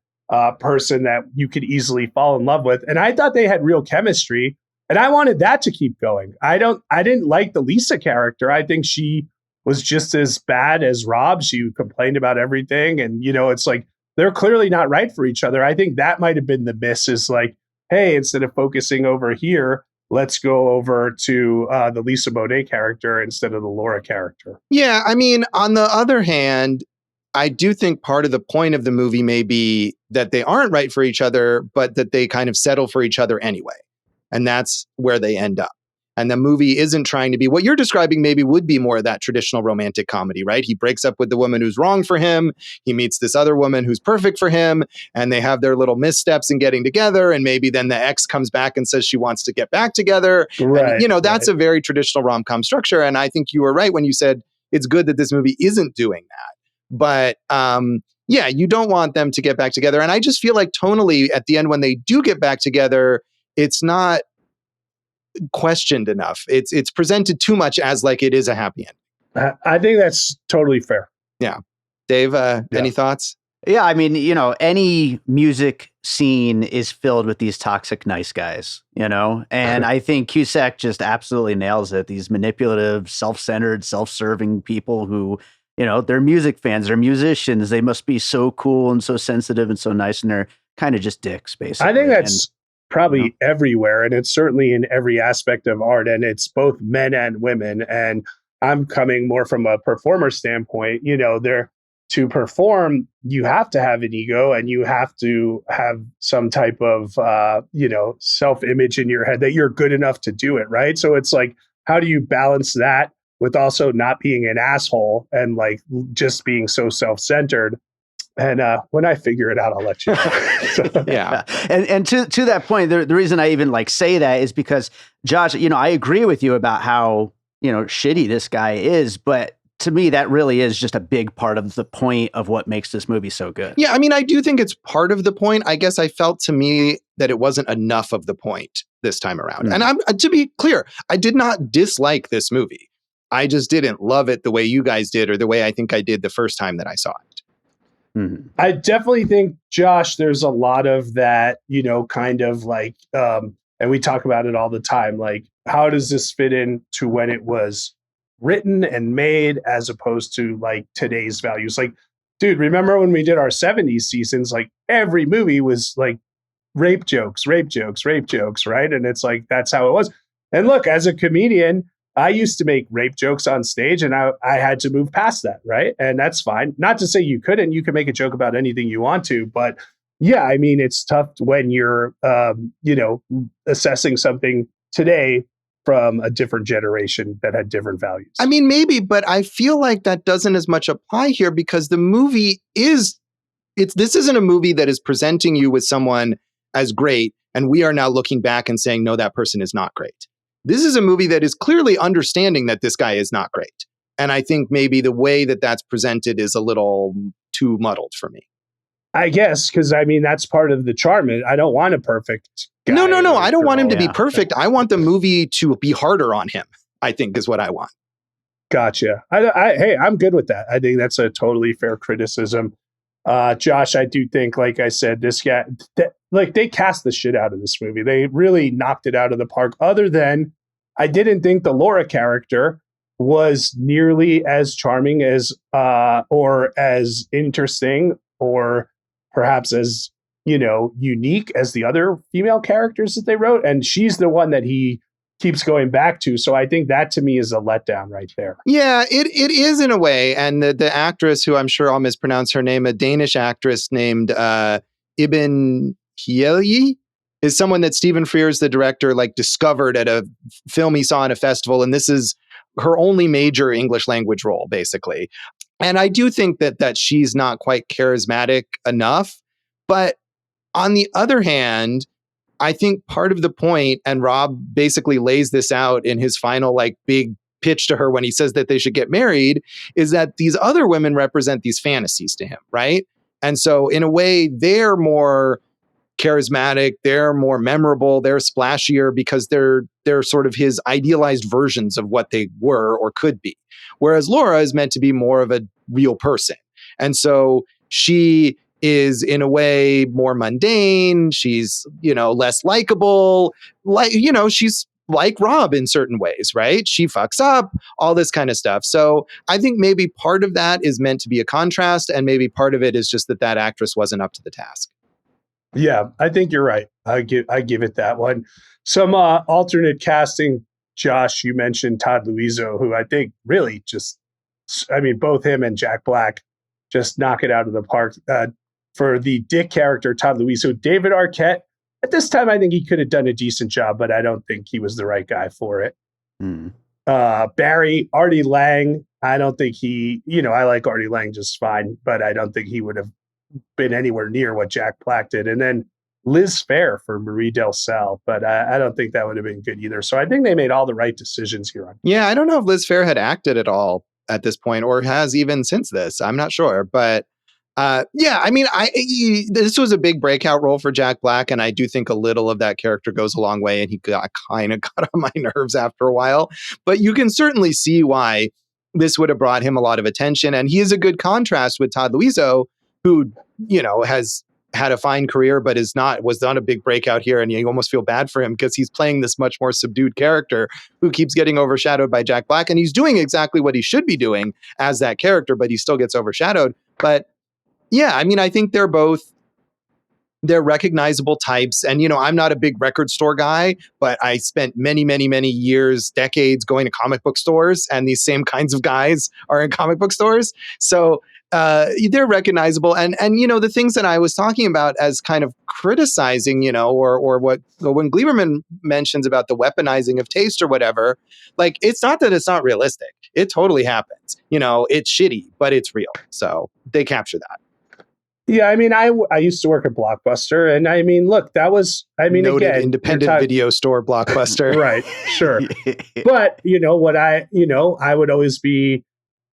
[SPEAKER 2] person that you could easily fall in love with. And I thought they had real chemistry, and I wanted that to keep going. I didn't like the Lisa character. I think she was just as bad as Rob. She complained about everything, and it's like they're clearly not right for each other. I think that might have been the miss. Is like, hey, instead of focusing over here, let's go over to the Lisa Bonet character instead of the Laura character.
[SPEAKER 1] Yeah, I mean, on the other hand, I do think part of the point of the movie may be that they aren't right for each other, but that they kind of settle for each other anyway. And that's where they end up. And the movie isn't trying to be what you're describing, maybe would be more of that traditional romantic comedy, right? He breaks up with the woman who's wrong for him. He meets this other woman who's perfect for him. And they have their little missteps in getting together. And maybe then the ex comes back and says she wants to get back together. Right, and, that's a very traditional rom-com structure. And I think you were right when you said it's good that this movie isn't doing that. But yeah, you don't want them to get back together. And I just feel like tonally at the end, when they do get back together, it's not questioned enough. It's presented too much as like it is a happy end.
[SPEAKER 2] I think that's totally fair.
[SPEAKER 1] Yeah. Dave, any thoughts?
[SPEAKER 3] Yeah, I mean, any music scene is filled with these toxic nice guys, and I think Cusack just absolutely nails it. These manipulative, self-centered, self-serving people who, they're music fans, they're musicians. They must be so cool and so sensitive and so nice, and they're kind of just dicks, basically.
[SPEAKER 2] I think that's probably everywhere, and it's certainly in every aspect of art, and it's both men and women. And I'm coming more from a performer standpoint. To perform, you have to have an ego, and you have to have some type of self-image in your head that you're good enough to do it, right? So it's like, how do you balance that with also not being an asshole and like just being so self-centered? And when I figure it out, I'll let you know.
[SPEAKER 3] Yeah. And to that point, the reason I even like say that is because, Josh, I agree with you about how, shitty this guy is, but to me, that really is just a big part of the point of what makes this movie so good.
[SPEAKER 1] Yeah, I mean, I do think it's part of the point. I guess I felt to me that it wasn't enough of the point this time around. Mm. And to be clear, I did not dislike this movie. I just didn't love it the way you guys did, or the way I think I did the first time that I saw it.
[SPEAKER 2] Mm-hmm. I definitely think, Josh, there's a lot of that, kind of like, and we talk about it all the time, like, how does this fit in to when it was written and made as opposed to like today's values? Like, dude, remember when we did our 70s seasons, like every movie was like rape jokes, right? And it's like, that's how it was. And look, as a comedian, I used to make rape jokes on stage, and I had to move past that, right? And that's fine. Not to say you couldn't. You can make a joke about anything you want to, but yeah, I mean, it's tough when you're, assessing something today from a different generation that had different values.
[SPEAKER 1] I mean, maybe, but I feel like that doesn't as much apply here, because the movie this isn't a movie that is presenting you with someone as great, and we are now looking back and saying, no, that person is not great. This is a movie that is clearly understanding that this guy is not great. And I think maybe the way that that's presented is a little too muddled for me.
[SPEAKER 2] I guess, because I mean, that's part of the charm. I don't want a perfect guy.
[SPEAKER 1] No. I don't want him to be perfect. I want the movie to be harder on him, I think, is what I want.
[SPEAKER 2] Gotcha. Hey, I'm good with that. I think that's a totally fair criticism. Josh, I do think, like I said, this guy, they cast the shit out of this movie. They really knocked it out of the park. Other than, I didn't think the Laura character was nearly as charming as, or as interesting, or perhaps as, unique as the other female characters that they wrote. And she's the one that he keeps going back to. So I think that to me is a letdown right there.
[SPEAKER 1] Yeah, it is in a way. And the actress, who I'm sure I'll mispronounce her name, a Danish actress named Iben Hjejle, is someone that Stephen Frears, the director, discovered at a film he saw in a festival. And this is her only major English language role, basically. And I do think that she's not quite charismatic enough. But on the other hand, I think part of the point, and Rob basically lays this out in his final big pitch to her when he says that they should get married, is that these other women represent these fantasies to him, right? And so in a way, they're more charismatic, they're more memorable, they're splashier, because they're sort of his idealized versions of what they were or could be. Whereas Laura is meant to be more of a real person. And so she is in a way more mundane. She's, less likable. She's like Rob in certain ways, right? She fucks up, all this kind of stuff. So I think maybe part of that is meant to be a contrast, and maybe part of it is just that actress wasn't up to the task.
[SPEAKER 2] Yeah, I think you're right. I give it that one. Some alternate casting. Josh, you mentioned Todd Louiso, who I think really both him and Jack Black just knock it out of the park. For the Dick character, Todd Louiso, David Arquette, at this time, I think he could have done a decent job, but I don't think he was the right guy for it. Mm. Barry, Artie Lang, I don't think I like Artie Lang just fine, but I don't think he would have been anywhere near what Jack Black did. And then Liz Phair for Marie Del Sal, but I don't think that would have been good either. So I think they made all the right decisions here.
[SPEAKER 1] Yeah, I don't know if Liz Phair had acted at all at this point, or has even since this. I'm not sure, but this was a big breakout role for Jack Black, and I do think a little of that character goes a long way, and he kind of got on my nerves after a while. But you can certainly see why this would have brought him a lot of attention, and he is a good contrast with Todd Louiso, who has had a fine career, but was not a big breakout here, and you almost feel bad for him because he's playing this much more subdued character who keeps getting overshadowed by Jack Black, and he's doing exactly what he should be doing as that character, but he still gets overshadowed. But yeah, I mean, I think they're both they're recognizable types. And, I'm not a big record store guy, but I spent many, many, many years, decades going to comic book stores, and these same kinds of guys are in comic book stores. So they're recognizable. And the things that I was talking about as kind of criticizing, or what when Gleiberman mentions about the weaponizing of taste or whatever, like, it's not that it's not realistic. It totally happens. It's shitty, but it's real. So they capture that.
[SPEAKER 2] Yeah, I used to work at Blockbuster, and look, that was,
[SPEAKER 1] noted
[SPEAKER 2] again,
[SPEAKER 1] independent video store Blockbuster.
[SPEAKER 2] Right, sure. But what I would always be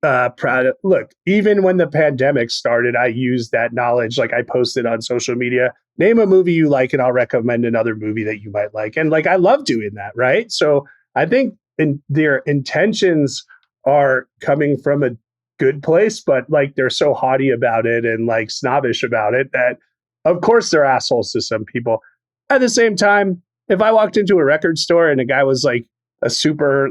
[SPEAKER 2] proud of. Look, even when the pandemic started, I used that knowledge. Like, I posted on social media, name a movie you like, and I'll recommend another movie that you might like. And I love doing that, right? So I think their intentions are coming from a good place, but they're so haughty about it and snobbish about it that of course they're assholes to some people. At the same time, if I walked into a record store and a guy was a super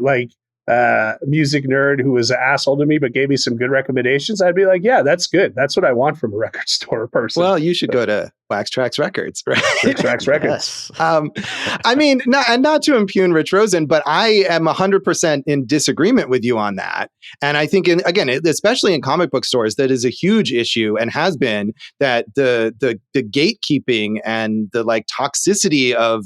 [SPEAKER 2] music nerd who was an asshole to me but gave me some good recommendations, I'd be like, yeah, that's good. That's what I want from a record store person.
[SPEAKER 1] Well, you should go to Wax Trax Records, right?
[SPEAKER 2] Wax Trax Records.
[SPEAKER 1] Not to impugn Rich Rosen, but I am 100% in disagreement with you on that. And I think, especially in comic book stores, that is a huge issue, and has been, that the gatekeeping and the toxicity of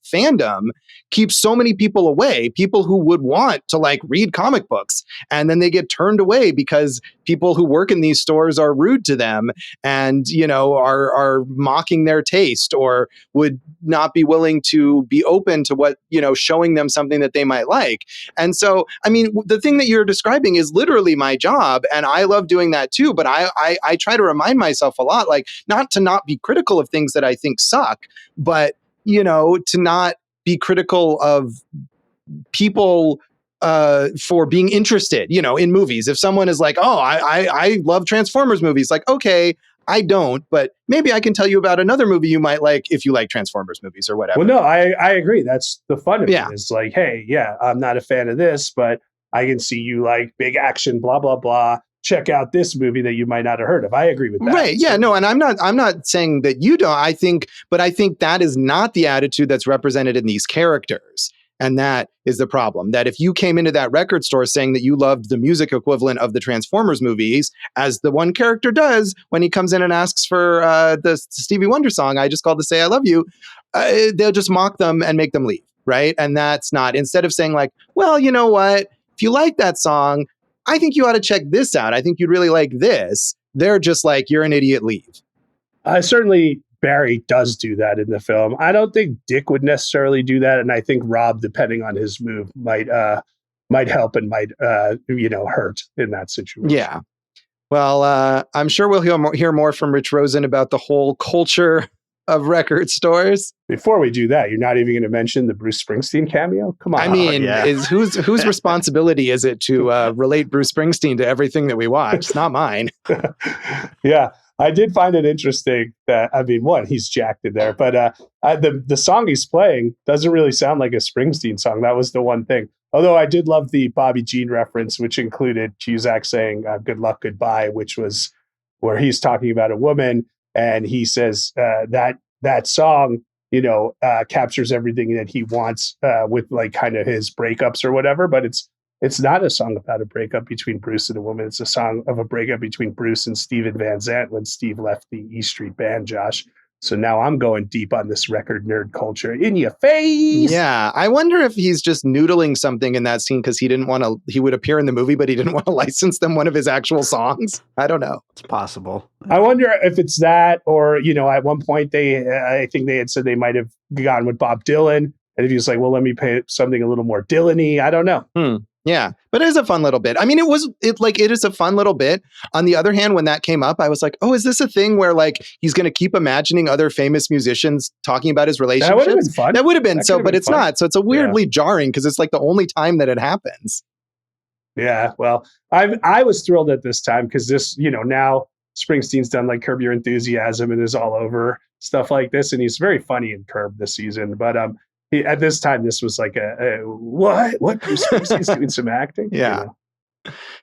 [SPEAKER 1] fandom keeps so many people away, people who would want to read comic books, and then they get turned away because people who work in these stores are rude to them and are mocking their taste, or would not be willing to be open to what, showing them something that they might like. And so, the thing that you're describing is literally my job, and I love doing that too. But I try to remind myself a lot, not to not be critical of things that I think suck, but, to not be critical of people for being interested, in movies. If someone is like, oh, I love Transformers movies, okay, I don't, but maybe I can tell you about another movie you might like if you like Transformers movies or whatever.
[SPEAKER 2] Well, no, I agree. That's the fun of it. It's hey, yeah, I'm not a fan of this, but I can see you like big action, blah, blah, blah. Check out this movie that you might not have heard of. I agree with that.
[SPEAKER 1] Right. Yeah, no, and I'm not saying that you don't. I think that is not the attitude that's represented in these characters. And that is the problem, that if you came into that record store saying that you loved the music equivalent of the Transformers movies, as the one character does when he comes in and asks for the Stevie Wonder song, I Just Called to Say I Love You, they'll just mock them and make them leave, right? And that's not, instead of saying well, you know what, if you like that song, I think you ought to check this out. I think you'd really like this. They're just you're an idiot, leave.
[SPEAKER 2] Certainly Barry does do that in the film. I don't think Dick would necessarily do that, and I think Rob, depending on his move, might help and might hurt in that situation.
[SPEAKER 1] Yeah. Well, I'm sure we'll hear more from Rich Rosen about the whole culture of record stores.
[SPEAKER 2] Before we do that, you're not even going to mention the Bruce Springsteen cameo? Come on.
[SPEAKER 1] Whose responsibility is it to relate Bruce Springsteen to everything that we watch? It's not mine.
[SPEAKER 2] Yeah. I did find it interesting that, one, he's jacked in there, but the song he's playing doesn't really sound like a Springsteen song. That was the one thing. Although I did love the Bobby Jean reference, which included Cusack saying good luck, goodbye, which was where he's talking about a woman. And he says that song, captures everything that he wants with kind of his breakups or whatever. But it's not a song about a breakup between Bruce and a woman. It's a song of a breakup between Bruce and Steven Van Zandt when Steve left the E Street Band, Josh. So now I'm going deep on this record nerd culture. In your face!
[SPEAKER 1] Yeah, I wonder if he's just noodling something in that scene because he would appear in the movie, but he didn't want to license them one of his actual songs. I don't know.
[SPEAKER 3] It's possible.
[SPEAKER 2] I wonder if it's that, or, at one point I think they had said they might have gone with Bob Dylan. And if he was like, well, let me pay something a little more Dylan-y. I don't know.
[SPEAKER 1] Yeah, but it is a fun little bit. It is a fun little bit. On the other hand, when that came up, I was like, oh, is this a thing where he's going to keep imagining other famous musicians talking about his relationships? That would have been fun. That would have been so, but it's fun. Not. So it's a weirdly jarring because it's the only time that it happens.
[SPEAKER 2] Yeah, well, I was thrilled at this time because this, now Springsteen's done Curb Your Enthusiasm and is all over stuff like this. And he's very funny in Curb this season. But at this time, this was what? Bruce Springsteen's doing some acting?
[SPEAKER 1] Yeah.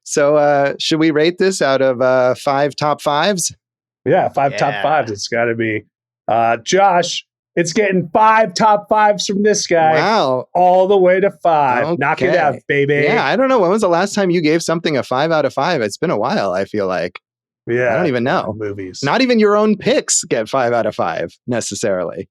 [SPEAKER 1] So should we rate this out of 5 top 5s?
[SPEAKER 2] Yeah, 5 top 5s. It's got to be. Josh, it's getting 5 top 5s from this guy.
[SPEAKER 1] Wow.
[SPEAKER 2] All the way to 5.
[SPEAKER 1] Okay.
[SPEAKER 2] Knock it out, baby.
[SPEAKER 1] Yeah, I don't know. When was the last time you gave something a 5 out of 5? It's been a while, I feel like.
[SPEAKER 2] Yeah.
[SPEAKER 1] I don't even know.
[SPEAKER 2] Movies.
[SPEAKER 1] Not even your own picks get 5 out of 5 necessarily.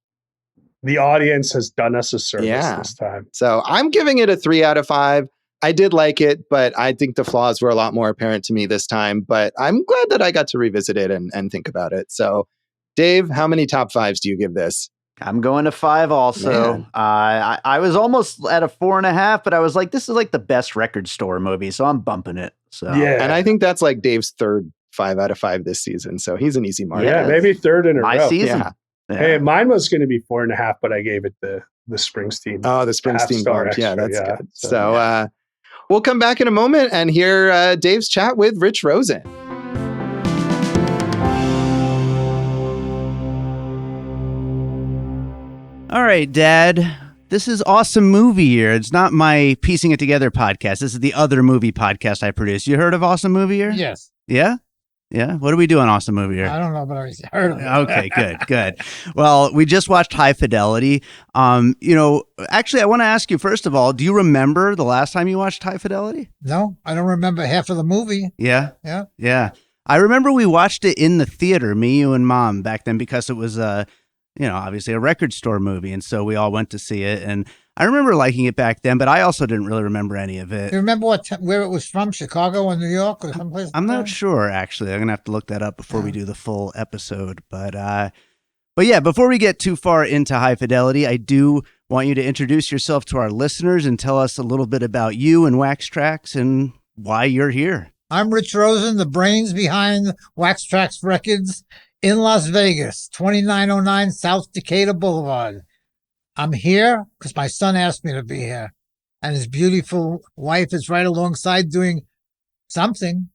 [SPEAKER 2] The audience has done us a service this time.
[SPEAKER 1] So I'm giving it a 3 out of 5. I did like it, but I think the flaws were a lot more apparent to me this time. But I'm glad that I got to revisit it and think about it. So, Dave, how many top 5s do you give this?
[SPEAKER 3] I'm going to 5 also. I was almost at a 4.5, but I was like, this is like the best record store movie, so I'm bumping it. So
[SPEAKER 1] and I think that's like Dave's third 5 out of 5 this season. So he's an easy mark.
[SPEAKER 2] Yeah, maybe third in a
[SPEAKER 3] my
[SPEAKER 2] row.
[SPEAKER 3] season.
[SPEAKER 2] Yeah. Hey, mine was going to be 4.5, but I gave it the Springsteen.
[SPEAKER 1] Oh, the Springsteen bump.
[SPEAKER 2] Extra,
[SPEAKER 1] Yeah, that's good. So we'll come back in a moment and hear Dave's chat with Rich Rosen.
[SPEAKER 3] All right, Dad. This is Awesome Movie Year. It's not my Piecing It Together podcast. This is the other movie podcast I produce. You heard of Awesome Movie Year?
[SPEAKER 4] Yes.
[SPEAKER 3] Yeah? Yeah? What do we do on Awesome Movie Year?
[SPEAKER 4] I don't know, but I heard of it.
[SPEAKER 3] Okay, good. Well, we just watched High Fidelity. Actually, I want to ask you, first of all, do you remember the last time you watched High Fidelity?
[SPEAKER 4] No, I don't remember half of the movie.
[SPEAKER 3] Yeah?
[SPEAKER 4] Yeah.
[SPEAKER 3] Yeah. I remember we watched it in the theater, me, you, and Mom back then, because it was obviously a record store movie. And so we all went to see it. And I remember liking it back then, but I also didn't really remember any of it.
[SPEAKER 4] Do you remember where it was from? Chicago or New York or someplace?
[SPEAKER 3] I'm not sure, actually. I'm going to have to look that up before we do the full episode. But yeah, before we get too far into High Fidelity, I do want you to introduce yourself to our listeners and tell us a little bit about you and Wax Trax and why you're here.
[SPEAKER 4] I'm Rich Rosen, the brains behind Wax Trax Records in Las Vegas, 2909 South Decatur Boulevard. I'm here because my son asked me to be here. And his beautiful wife is right alongside doing something.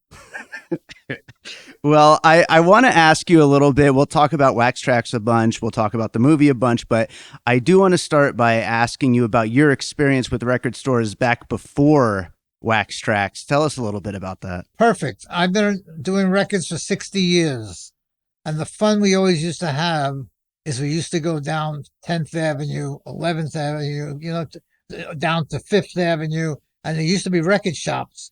[SPEAKER 3] Well, I want to ask you a little bit. We'll talk about Wax Trax a bunch. We'll talk about the movie a bunch. But I do want to start by asking you about your experience with record stores back before Wax Trax. Tell us a little bit about that.
[SPEAKER 4] Perfect. I've been doing records for 60 years. And the fun we always used to have is we used to go down 10th Avenue, 11th Avenue, down to 5th Avenue. And there used to be record shops,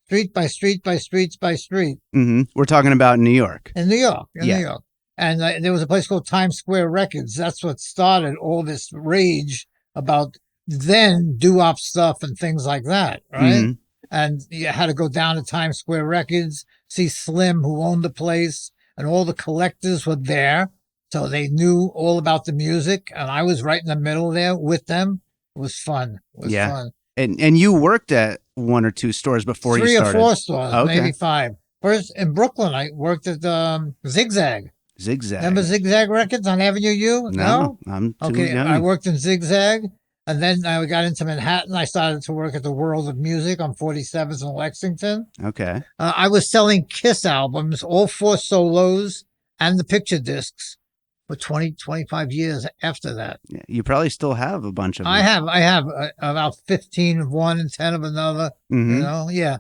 [SPEAKER 4] street by street by street by street.
[SPEAKER 3] Mm-hmm. We're talking about New York.
[SPEAKER 4] In New York. New York. And there was a place called Times Square Records. That's what started all this rage about then doo-wop stuff and things like that, right? Mm-hmm. And you had to go down to Times Square Records, see Slim, who owned the place, and all the collectors were there. So they knew all about the music, and I was right in the middle there with them. It was fun. It was fun.
[SPEAKER 3] And you worked at one or two stores before you started?
[SPEAKER 4] 3 or 4 stores, maybe 5. First, in Brooklyn, I worked at Zigzag.
[SPEAKER 3] Zigzag.
[SPEAKER 4] Remember Zigzag Records on Avenue U?
[SPEAKER 3] No? I'm too young.
[SPEAKER 4] I worked in Zigzag, and then I got into Manhattan. I started to work at the World of Music on 47th and Lexington.
[SPEAKER 3] Okay.
[SPEAKER 4] I was selling Kiss albums, all 4 solos, and the picture discs for 25 years after that.
[SPEAKER 3] Yeah, you probably still have a bunch of them.
[SPEAKER 4] I have about 15 of one and 10 of another. Mm-hmm.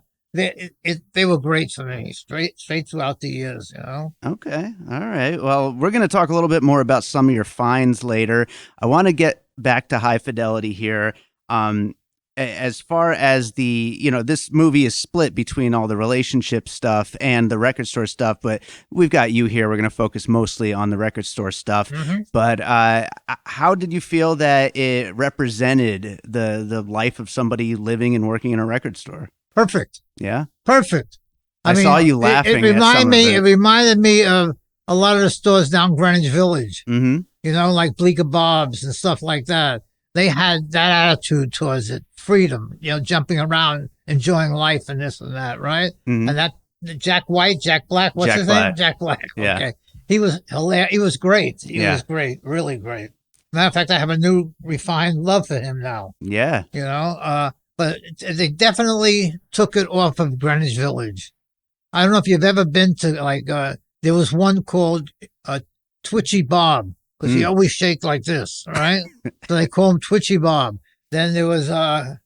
[SPEAKER 4] They were great for me, straight throughout the years,
[SPEAKER 3] Okay. All right. Well, we're going to talk a little bit more about some of your finds later. I want to get back to High Fidelity here. As far as this movie is split between all the relationship stuff and the record store stuff, but we've got you here. We're going to focus mostly on the record store stuff. Mm-hmm. But how did you feel that it represented the life of somebody living and working in a record store?
[SPEAKER 4] Perfect.
[SPEAKER 3] Yeah?
[SPEAKER 4] Perfect.
[SPEAKER 3] I saw you laughing.
[SPEAKER 4] It reminded me of a lot of the stores down Greenwich Village,
[SPEAKER 3] mm-hmm.
[SPEAKER 4] Like Bleecker Bob's and stuff like that. They had that attitude towards it, freedom, jumping around, enjoying life and this and that, right?
[SPEAKER 3] Mm-hmm.
[SPEAKER 4] And that Jack Black, what's his name? Jack Black.
[SPEAKER 3] Yeah.
[SPEAKER 4] Okay. He was hilarious. He was great. He was great, really great. Matter of fact, I have a new refined love for him now.
[SPEAKER 3] Yeah.
[SPEAKER 4] But they definitely took it off of Greenwich Village. I don't know if you've ever been to there was one called Twitchy Bob. Because he always shaked like this, right? So they call him Twitchy Bob. Then there was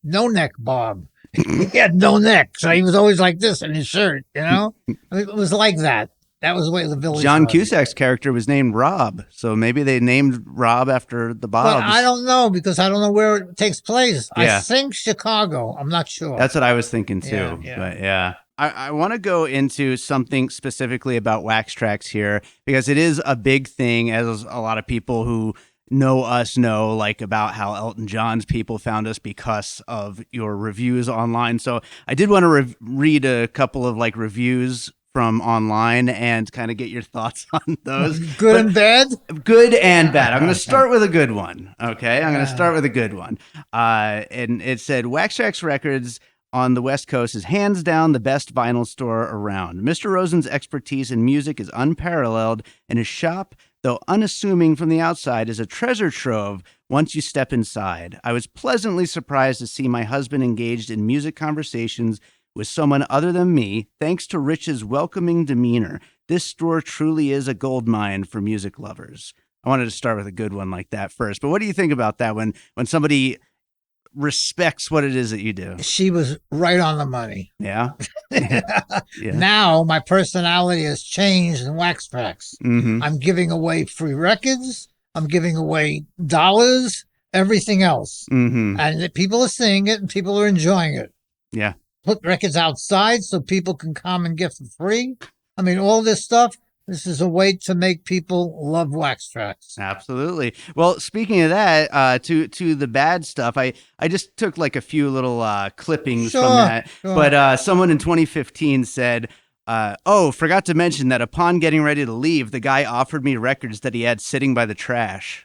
[SPEAKER 4] No Neck Bob. He had no neck, so he was always like this in his shirt, It was like that. That was the way the village
[SPEAKER 3] John
[SPEAKER 4] was.
[SPEAKER 3] Cusack's character was named Rob, so maybe they named Rob after the Bobs.
[SPEAKER 4] But I don't know because I don't know where it takes place.
[SPEAKER 3] Yeah.
[SPEAKER 4] I think Chicago. I'm not sure.
[SPEAKER 3] That's what I was thinking too.
[SPEAKER 4] Yeah.
[SPEAKER 3] But yeah. I want to go into something specifically about Wax Tracks here because it is a big thing, as a lot of people who know us know, like about how Elton John's people found us because of your reviews online. So I did want to read a couple of like reviews from online and kind of get your thoughts on those.
[SPEAKER 4] Good and bad?
[SPEAKER 3] Good and bad. I'm going to start with a good one. Okay. I'm going to start with a good one. And it said Wax Tracks Records on the West Coast is hands down the best vinyl store around. Mr. Rosen's expertise in music is unparalleled, and his shop, though unassuming from the outside, is a treasure trove once you step inside. I was pleasantly surprised to see my husband engaged in music conversations with someone other than me, thanks to Rich's welcoming demeanor. This store truly is a goldmine for music lovers. I wanted to start with a good one like that first, but what do you think about that when
[SPEAKER 4] respects
[SPEAKER 3] respects what it is that you do?
[SPEAKER 4] She was right on the money.
[SPEAKER 3] Yeah.
[SPEAKER 4] Now my personality has changed in Wax Tracks.
[SPEAKER 3] Mm-hmm.
[SPEAKER 4] I'm giving away free records. I'm giving away dollars, everything else.
[SPEAKER 3] Mm-hmm.
[SPEAKER 4] And people are seeing it and people are enjoying it.
[SPEAKER 3] Yeah.
[SPEAKER 4] Put records outside so people can come and get for free. I mean, all this stuff. This is a way to make people love Wax Tracks.
[SPEAKER 3] Absolutely. Well, speaking of that, to the bad stuff, I just took like a few little clippings from that.
[SPEAKER 4] Sure.
[SPEAKER 3] But someone in 2015 said, forgot to mention that upon getting ready to leave, the guy offered me records that he had sitting by the trash.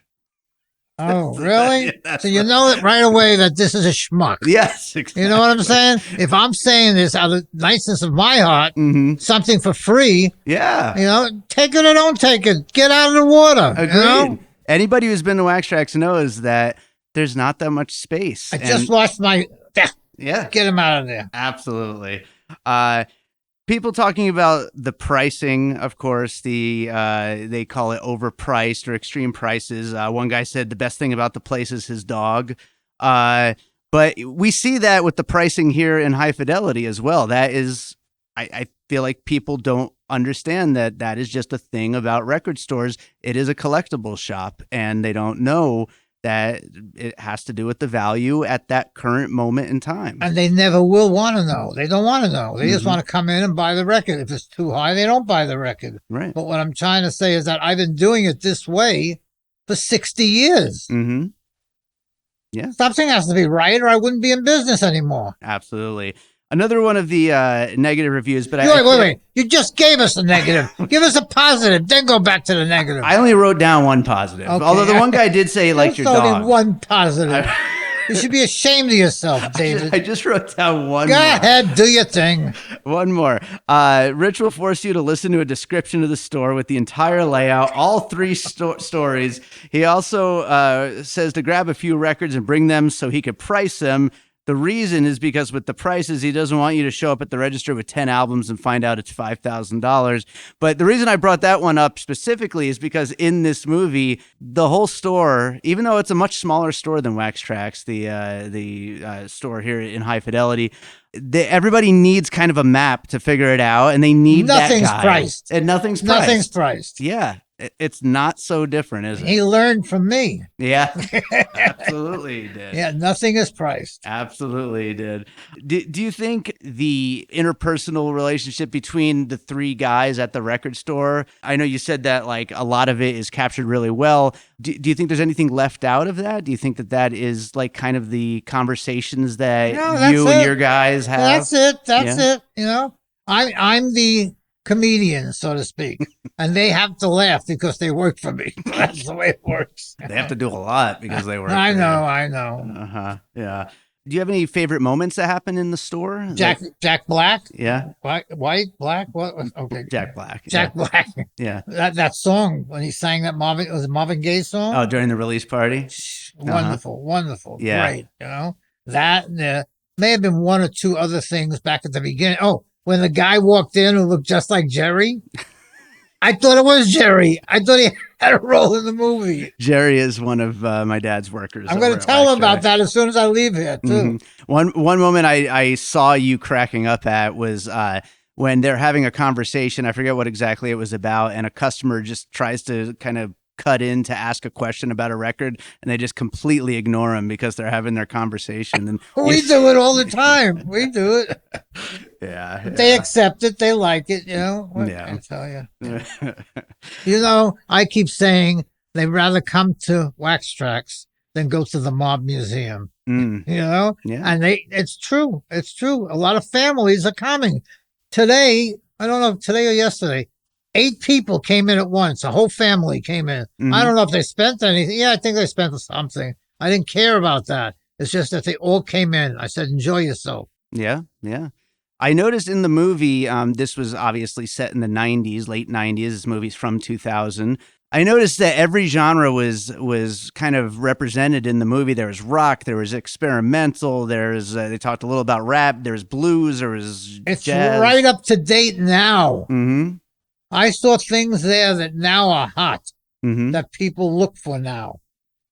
[SPEAKER 4] Oh, really?
[SPEAKER 3] Yeah,
[SPEAKER 4] So you know it right away that this is a schmuck.
[SPEAKER 3] Yes, exactly.
[SPEAKER 4] You know what I'm saying? If I'm saying this out of the niceness of my heart,
[SPEAKER 3] Mm-hmm.
[SPEAKER 4] something for free,
[SPEAKER 3] Yeah.
[SPEAKER 4] you know, take it or don't take it. Get out of the water.
[SPEAKER 3] Agreed.
[SPEAKER 4] You know?
[SPEAKER 3] Anybody who's been to Wax Tracks knows that there's not that much space.
[SPEAKER 4] I just watched my.
[SPEAKER 3] Yeah.
[SPEAKER 4] Get him out of there.
[SPEAKER 3] Absolutely. People talking about the pricing, of course, they call it overpriced or extreme prices. One guy said the best thing about the place is his dog. But we see that with the pricing here in High Fidelity as well. That is, I feel like people don't understand that is just a thing about record stores. It is a collectible shop, and they don't know that it has to do with the value at that current moment in time.
[SPEAKER 4] And they never will want to know. They don't want to know. They just want to come in and buy the record. If it's too high, they don't buy the record.
[SPEAKER 3] Right.
[SPEAKER 4] But what I'm trying to say is that I've been doing it this way for 60 years.
[SPEAKER 3] Mm-hmm. Yeah.
[SPEAKER 4] Something has to be right or I wouldn't be in business anymore.
[SPEAKER 3] Absolutely. Another one of the negative reviews, but
[SPEAKER 4] Wait. You just gave us a negative. Give us a positive, then go back to the negative.
[SPEAKER 3] I only wrote down one positive.
[SPEAKER 4] Okay.
[SPEAKER 3] Although the one guy did say he liked your
[SPEAKER 4] There's only
[SPEAKER 3] dog.
[SPEAKER 4] one positive. You should be ashamed of yourself, David.
[SPEAKER 3] I just wrote down one
[SPEAKER 4] Go
[SPEAKER 3] more.
[SPEAKER 4] ahead, do your thing.
[SPEAKER 3] One more. Rich will force you to listen to a description of the store with the entire layout, all three stories. He also says to grab a few records and bring them so he could price them. The reason is because with the prices, he doesn't want you to show up at the register with 10 albums and find out it's $5,000. But the reason I brought that one up specifically is because in this movie, the whole store, even though it's a much smaller store than Wax Tracks, the store here in High Fidelity, everybody needs kind of a map to figure it out, and they need
[SPEAKER 4] Nothing's
[SPEAKER 3] that guy.
[SPEAKER 4] priced.
[SPEAKER 3] And nothing's priced.
[SPEAKER 4] Nothing's priced.
[SPEAKER 3] Yeah. It's not so different, is it?
[SPEAKER 4] He learned from me.
[SPEAKER 3] Yeah, absolutely he did.
[SPEAKER 4] Yeah, nothing is priced.
[SPEAKER 3] Absolutely he did. Do you think the interpersonal relationship between the three guys at the record store, I know you said that like a lot of it is captured really well. Do you think there's anything left out of that? Do you think that is like kind of the conversations that you and your guys have?
[SPEAKER 4] That's it. You know, I'm the comedian, so to speak, and they have to laugh because they work for me. That's the way it works.
[SPEAKER 3] They have to do a lot because they work.
[SPEAKER 4] I
[SPEAKER 3] for
[SPEAKER 4] know.
[SPEAKER 3] you. Uh-huh. Yeah. Do you have any favorite moments that happen in the store?
[SPEAKER 4] Jack Black.
[SPEAKER 3] Yeah.
[SPEAKER 4] White, black. What? Okay.
[SPEAKER 3] Jack Black.
[SPEAKER 4] Jack Black.
[SPEAKER 3] Yeah.
[SPEAKER 4] That song when he sang that Marvin Gaye song.
[SPEAKER 3] Oh, during the release party.
[SPEAKER 4] Wonderful.
[SPEAKER 3] Yeah.
[SPEAKER 4] Great. You know that may have been one or two other things back at the beginning. Oh. When the guy walked in who looked just like Jerry, I thought it was Jerry. I thought he had a role in the movie.
[SPEAKER 3] Jerry is one of my dad's workers.
[SPEAKER 4] I'm going to tell him about that as soon as I leave here, too.
[SPEAKER 3] Mm-hmm. One moment I saw you cracking up at was when they're having a conversation. I forget what exactly it was about, and a customer just tries to kind of cut in to ask a question about a record, and they just completely ignore them because they're having their conversation. And
[SPEAKER 4] We do it all the time. We do it.
[SPEAKER 3] Yeah,
[SPEAKER 4] But they accept it. They like it. What
[SPEAKER 3] Yeah.
[SPEAKER 4] can I tell you? I keep saying they'd rather come to Wax Trax than go to the Mob Museum.
[SPEAKER 3] Yeah.
[SPEAKER 4] And it's true. It's true. A lot of families are coming. Today, I don't know if today or yesterday, 8 people came in at once. A whole family came in. I don't know if they spent anything. Yeah, I think they spent something. I didn't care about that. It's just that they all came in. I said, enjoy yourself.
[SPEAKER 3] Yeah. I noticed in the movie, this was obviously set in the 90s, late 90s. This movie's from 2000. I noticed that every genre was kind of represented in the movie. There was rock, there was experimental, they talked a little about rap, there was blues, there was
[SPEAKER 4] It's
[SPEAKER 3] jazz.
[SPEAKER 4] right up to date now.
[SPEAKER 3] Mm-hmm.
[SPEAKER 4] I saw things there that now are hot,
[SPEAKER 3] Mm-hmm.
[SPEAKER 4] that people look for now.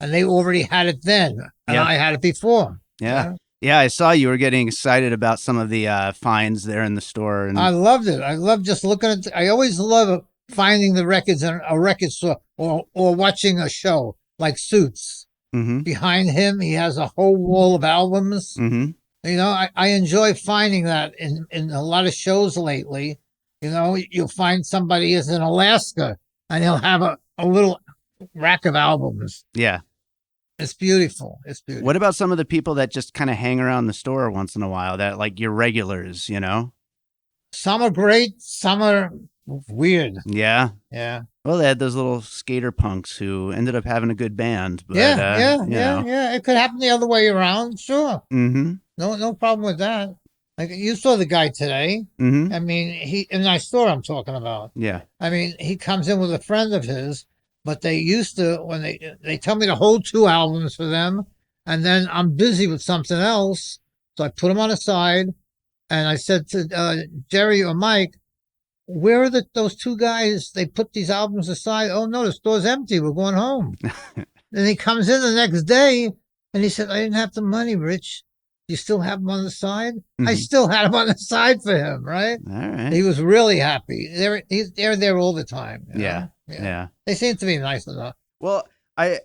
[SPEAKER 4] And they already had it then. And I had it before.
[SPEAKER 3] Yeah. Yeah, I saw you were getting excited about some of the finds there in the store. And
[SPEAKER 4] I loved it. I love just looking at I always love finding the records in a record store or watching a show like Suits.
[SPEAKER 3] Mm-hmm.
[SPEAKER 4] Behind him, he has a whole wall of albums.
[SPEAKER 3] Mm-hmm.
[SPEAKER 4] I enjoy finding that in a lot of shows lately. You'll find somebody is in Alaska and he'll have a little rack of albums.
[SPEAKER 3] Yeah.
[SPEAKER 4] It's beautiful. It's beautiful.
[SPEAKER 3] What about some of the people that just kind of hang around the store once in a while, that like your regulars,
[SPEAKER 4] Some are great. Some are weird.
[SPEAKER 3] Yeah.
[SPEAKER 4] Yeah.
[SPEAKER 3] Well, they had those little skater punks who ended up having a good band. But,
[SPEAKER 4] yeah. It could happen the other way around. Sure.
[SPEAKER 3] Mm-hmm.
[SPEAKER 4] No problem with that. Like you saw the guy today.
[SPEAKER 3] Mm-hmm.
[SPEAKER 4] I mean, he in my store I'm talking about.
[SPEAKER 3] Yeah.
[SPEAKER 4] I mean, he comes in with a friend of his, but they used to when they tell me to hold 2 albums for them, and then I'm busy with something else, so I put them on the side, and I said to Jerry or Mike, "Where are those 2 guys? They put these albums aside. Oh no, the store's empty. We're going home." Then he comes in the next day, and he said, "I didn't have the money, Rich. You still have them on the side?"
[SPEAKER 3] Mm-hmm.
[SPEAKER 4] I still had them on the side for him, right?
[SPEAKER 3] All right.
[SPEAKER 4] He was really happy. They're there all the time.
[SPEAKER 3] Yeah.
[SPEAKER 4] They seem to be nice enough.
[SPEAKER 3] Well,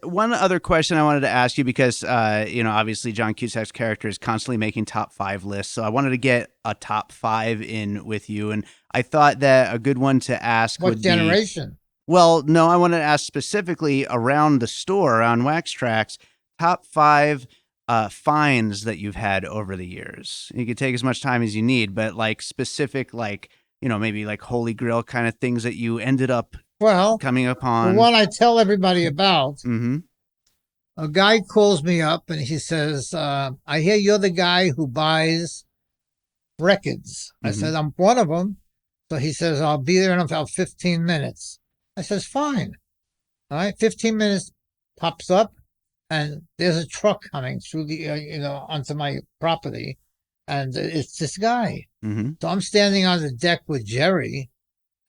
[SPEAKER 3] one other question I wanted to ask you, because obviously John Cusack's character is constantly making top 5 lists, so I wanted to get a top 5 in with you, and I thought that a good one to ask
[SPEAKER 4] What
[SPEAKER 3] would
[SPEAKER 4] generation?
[SPEAKER 3] be, well, no, I wanted to ask specifically around the store, around Wax Trax, top 5 finds that you've had over the years. You could take as much time as you need, but like specific, like, maybe like Holy Grail kind of things that you ended up coming upon.
[SPEAKER 4] The one I tell everybody about,
[SPEAKER 3] Mm-hmm.
[SPEAKER 4] a guy calls me up and he says, I hear you're the guy who buys records. I said, I'm one of them. So he says, I'll be there in about 15 minutes. I says, fine. All right, 15 minutes pops up. And there's a truck coming through the, onto my property, and it's this guy.
[SPEAKER 3] Mm-hmm.
[SPEAKER 4] So I'm standing on the deck with Jerry,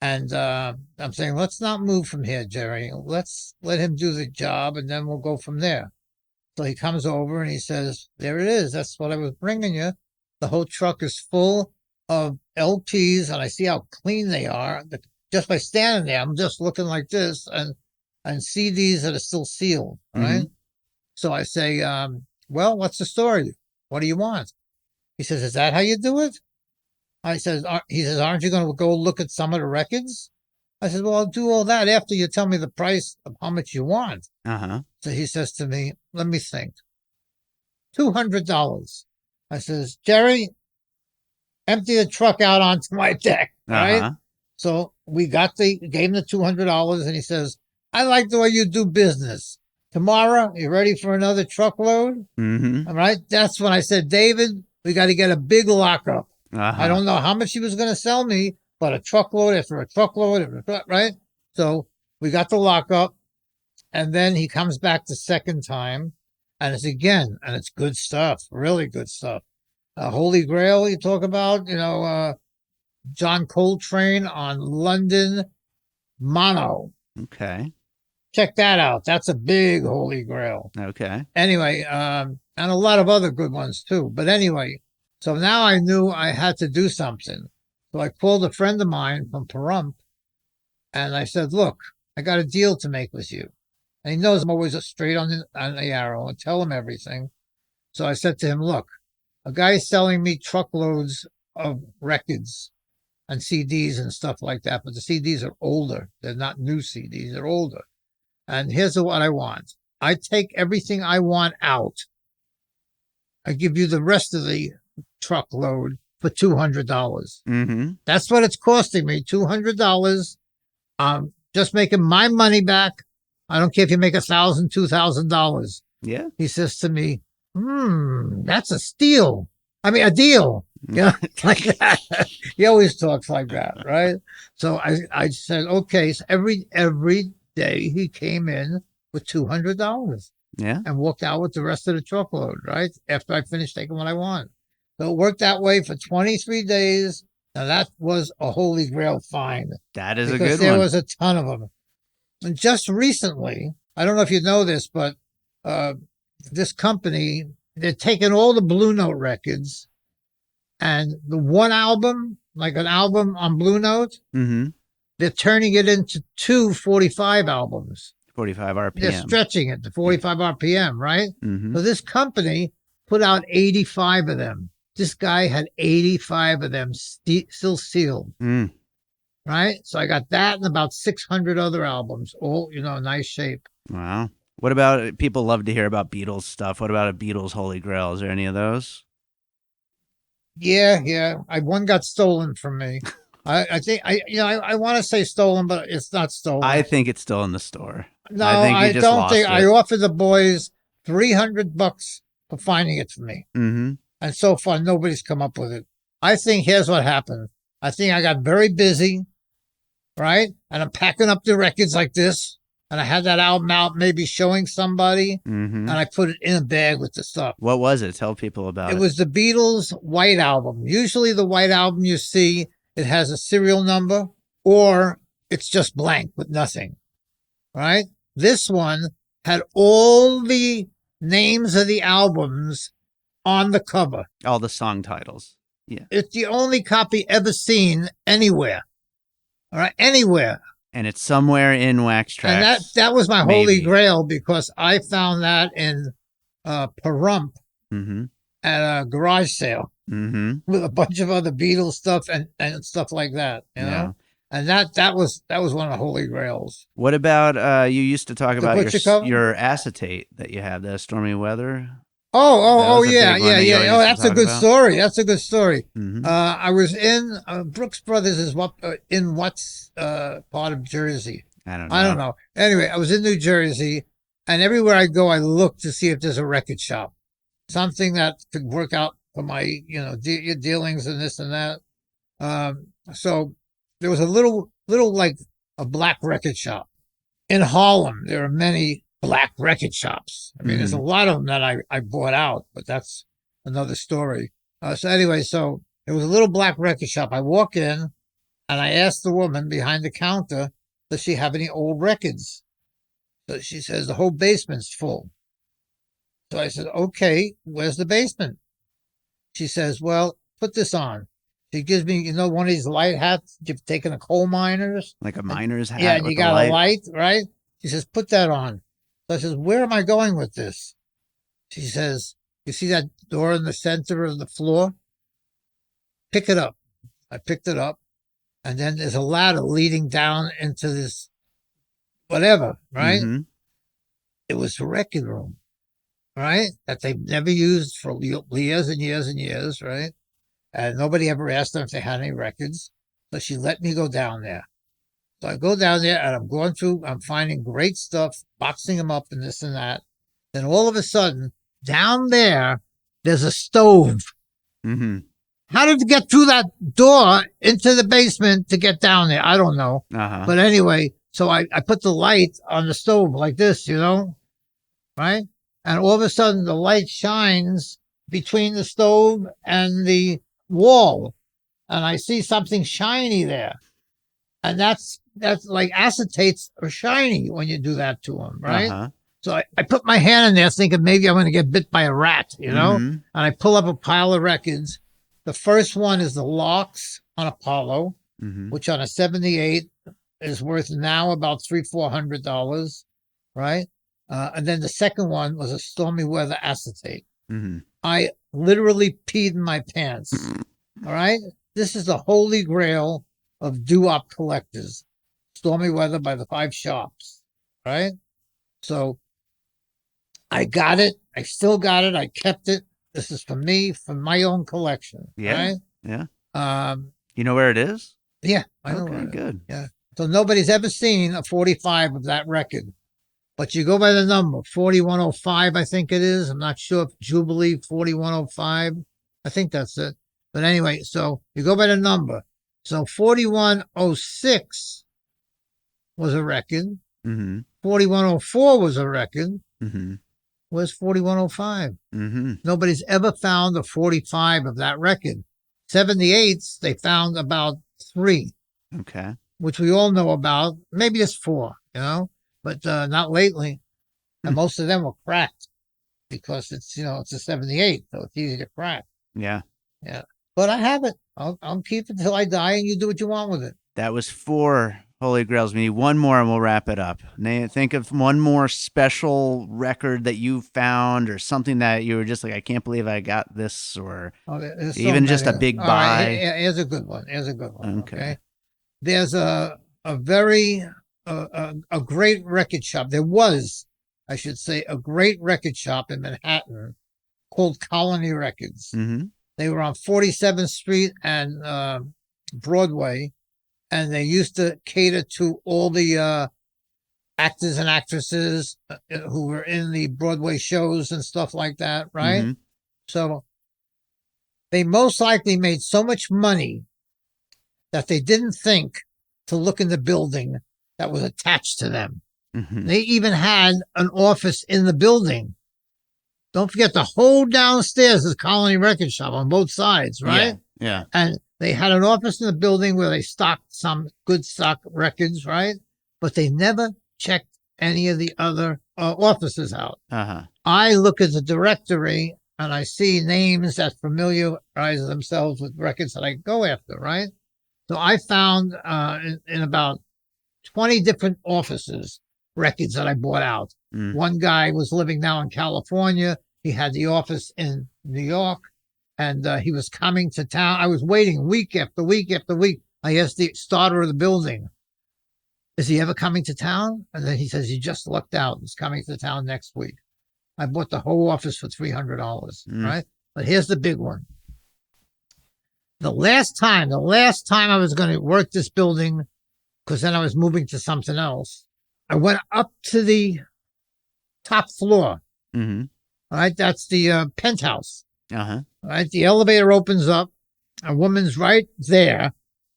[SPEAKER 4] and I'm saying, let's not move from here, Jerry. Let's let him do the job, and then we'll go from there. So he comes over and he says, there it is. That's what I was bringing you. The whole truck is full of LPs, and I see how clean they are. Just by standing there, I'm just looking like this, and CDs that are still sealed, right?
[SPEAKER 3] Mm-hmm.
[SPEAKER 4] So I say, well, what's the story? What do you want? He says, is that how you do it? He says, aren't you going to go look at some of the records? I said, well, I'll do all that after you tell me the price of how much you want.
[SPEAKER 3] Uh-huh.
[SPEAKER 4] So he says to me, let me think. $200. I says, Jerry, empty the truck out onto my deck, right?
[SPEAKER 3] Uh-huh.
[SPEAKER 4] So we gave him the $200, and he says, I like the way you do business. Tomorrow, you ready for another truckload?
[SPEAKER 3] Mm-hmm.
[SPEAKER 4] All right. That's when I said, David, we got to get a big lockup.
[SPEAKER 3] Uh-huh.
[SPEAKER 4] I don't know how much he was going to sell me, but a truckload after a truckload, right? So we got the lockup, and then he comes back the second time, and it's good stuff, really good stuff. Holy Grail, you talk about, John Coltrane on London Mono.
[SPEAKER 3] Okay.
[SPEAKER 4] Check that out. That's a big Holy Grail.
[SPEAKER 3] Okay.
[SPEAKER 4] Anyway, and a lot of other good ones too. But anyway, so now I knew I had to do something. So I called a friend of mine from Pahrump, and I said, look, I got a deal to make with you. And he knows I'm always straight on the arrow and tell him everything. So I said to him, look, a guy's selling me truckloads of records and CDs and stuff like that, but the CDs are older. They're not new CDs, they're older. And here's what I want. I take everything I want out. I give you the rest of the truckload for $200.
[SPEAKER 3] Mm-hmm.
[SPEAKER 4] That's what it's costing me, $200. Just making my money back. I don't care if you make $1,000, $2,000.
[SPEAKER 3] Yeah.
[SPEAKER 4] He says to me, that's a steal. I mean, a deal. Yeah, like that. He always talks like that, right? So I said, okay. So every day he came in with $200.
[SPEAKER 3] Yeah.
[SPEAKER 4] And walked out with the rest of the truckload, right? After I finished taking what I want. So it worked that way for 23 days. Now that was a holy grail find.
[SPEAKER 3] That is a good
[SPEAKER 4] because
[SPEAKER 3] one.
[SPEAKER 4] there was a ton of them. And just recently, I don't know if you know this, but this company, they're taking all the Blue Note records and the one album, like an album on Blue Note,
[SPEAKER 3] Mm-hmm.
[SPEAKER 4] they're turning it into 2 45 albums.
[SPEAKER 3] 45 RPM.
[SPEAKER 4] They're stretching it to 45 RPM, right?
[SPEAKER 3] Mm-hmm.
[SPEAKER 4] So this company put out 85 of them. This guy had 85 of them still sealed, right? So I got that and about 600 other albums, all, nice shape.
[SPEAKER 3] Wow. What about, people love to hear about Beatles stuff. What about a Beatles Holy Grail? Is there any of those?
[SPEAKER 4] Yeah. One got stolen from me. I think I want to say stolen, but it's not stolen.
[SPEAKER 3] I think it's still in the store.
[SPEAKER 4] No,
[SPEAKER 3] I don't think.
[SPEAKER 4] I offered the boys $300 for finding it for me.
[SPEAKER 3] Mm-hmm.
[SPEAKER 4] And so far, nobody's come up with it. I think here's what happened. I think I got very busy, right? And I'm packing up the records like this. And I had that album out, maybe showing somebody.
[SPEAKER 3] Mm-hmm.
[SPEAKER 4] And I put it in a bag with the stuff.
[SPEAKER 3] What was it? Tell people about it.
[SPEAKER 4] It was the Beatles' White Album. Usually the White Album you see, it has a serial number or it's just blank with nothing, right? This one had all the names of the albums on the cover.
[SPEAKER 3] All the song titles. Yeah.
[SPEAKER 4] It's the only copy ever seen anywhere. All right, anywhere.
[SPEAKER 3] And it's somewhere in Wax Tracks.
[SPEAKER 4] And that was my
[SPEAKER 3] maybe.
[SPEAKER 4] holy grail because I found that in Pahrump at a garage sale with a bunch of other Beatles stuff and stuff like that, you know? And that was one of the holy grails.
[SPEAKER 3] What about you used to talk about your acetate that you had, the Stormy Weather?
[SPEAKER 4] Oh, yeah. Oh, that's a good story. That's a good story.
[SPEAKER 3] Mm-hmm.
[SPEAKER 4] I was in Brooks Brothers is in what part of Jersey?
[SPEAKER 3] I don't know.
[SPEAKER 4] Anyway, I was in New Jersey, and everywhere I go, I look to see if there's a record shop, something that could work out for my dealings and this and that. So there was a little like a black record shop in Harlem. There are many black record shops. I mean, there's a lot of them that I bought out, but that's another story. So anyway, so there was a little black record shop. I walk in and I asked the woman behind the counter, does she have any old records? So she says, the whole basement's full. So I said, okay, where's the basement? She says, well, put this on. She gives me, one of these light hats you've taken a coal miner's.
[SPEAKER 3] Like a miner's hat.
[SPEAKER 4] Yeah, and you got a light, right? She says, put that on. So I says, where am I going with this? She says, you see that door in the center of the floor? Pick it up. I picked it up. And then there's a ladder leading down into this whatever, right? Mm-hmm. It was a record room, right? That they've never used for years and years and years, right? And nobody ever asked them if they had any records. So she let me go down there. So I go down there and I'm finding great stuff, boxing them up and this and that. Then all of a sudden, down there's a stove.
[SPEAKER 3] Mm-hmm.
[SPEAKER 4] How did it get through that door into the basement to get down there? I don't know. But anyway, so I put the light on the stove like this, right? And all of a sudden the light shines between the stove and the wall. And I see something shiny there. And that's like acetates are shiny when you do that to them, right? So I put my hand in there thinking maybe I'm going to get bit by a rat, And I pull up a pile of records. The first one is the Larks on Apollo, which on a 78 is worth now about $300-400, right? And then the second one was a Stormy Weather acetate. I literally peed in my pants. All right? This is the holy grail of doo-wop collectors. Stormy Weather by the 5 Shops, right? So I got it. I still got it. I kept it. This is for me, for my own collection.
[SPEAKER 3] Yeah.
[SPEAKER 4] Right?
[SPEAKER 3] Yeah. You know where it is?
[SPEAKER 4] Yeah. I know
[SPEAKER 3] okay, good.
[SPEAKER 4] Yeah. So nobody's ever seen a 45 of that record. But you go by the number, 4105, I think it is. I'm not sure if Jubilee 4105. I think that's it. But anyway, so you go by the number. So 4106 was a record. 4104 was a record. Where's 4105? Nobody's ever found a 45 of that record. 78s, they found about 3.
[SPEAKER 3] Okay.
[SPEAKER 4] Which we all know about. Maybe it's 4, you know, but not lately. And most of them were cracked because it's, you know, it's a 78, so it's easy to crack.
[SPEAKER 3] Yeah.
[SPEAKER 4] Yeah. But I have it. I'll keep it till I die, and you do what you want with it.
[SPEAKER 3] That was 4 Holy Grails. We need one more and we'll wrap it up. Think of one more special record that you found or something that you were just like, I can't believe I got this, or even just a big buy.
[SPEAKER 4] Right, here's a good one. Okay. There's a very great record shop. There was, I should say, a great record shop in Manhattan called Colony Records. They were on 47th Street and Broadway, and they used to cater to all the actors and actresses who were in the Broadway shows and stuff like that, right? So they most likely made so much money that they didn't think to look in the building that was attached to them. They even had an office in the building. Don't forget, the whole downstairs is Colony Record Shop on both sides, right?
[SPEAKER 3] Yeah.
[SPEAKER 4] And they had an office in the building where they stocked some good stock records, right? But they never checked any of the other offices out. I look at the directory and I see names that familiarize themselves with records that I go after, right? So I found in about 20 different offices records that I bought out. One guy was living now in California. He had the office in New York, and he was coming to town. I was waiting week after week after week. I asked the starter of the building, is he ever coming to town? And then he says, he just lucked out. He's coming to town next week. I bought the whole office for $300, right? But here's the big one. The last time I was going to work this building, because then I was moving to something else, I went up to the top floor. All right, that's the penthouse. All right, the elevator opens up. A woman's right there,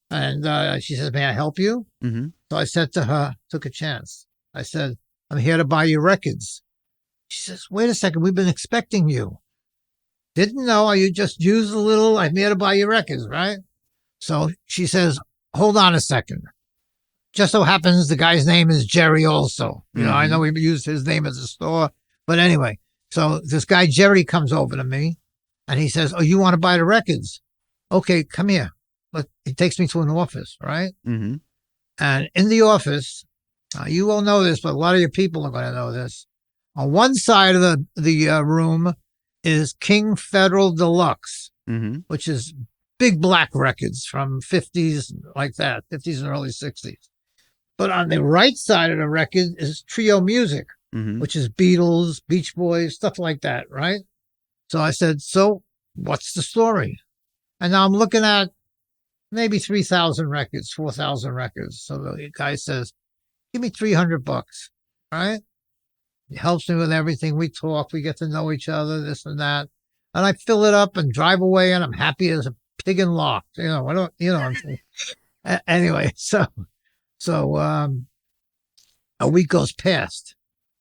[SPEAKER 4] and she says, "May I help you?" So I said to her, took a chance. I said, "I'm here to buy your records." She says, "Wait a second, we've been expecting you." Didn't know, you just used a little, I'm here to buy your records, right? So she says, "Hold on a second." Just so happens the guy's name is Jerry also. You know, I know we used his name at the store, but anyway. So this guy, Jerry, comes over to me and he says, "Oh, you want to buy the records? Okay, come here." But he takes me to an office, right? And in the office, you won't know this, but a lot of your people are going to know this. On one side of the room is King Federal Deluxe, which is big black records from 50s like that, 50s and early 60s. But on the right side of the record is Trio Music, which is Beatles, Beach Boys, stuff like that, right? So I said, "So what's the story?" And now I'm looking at maybe 3,000 records, 4,000 records. So the guy says, "Give me $300, right?" He helps me with everything. We talk, we get to know each other, this and that. And I fill it up and drive away, and I'm happy as a pig in lock. You know, I don't, you know, anyway, so a week goes past.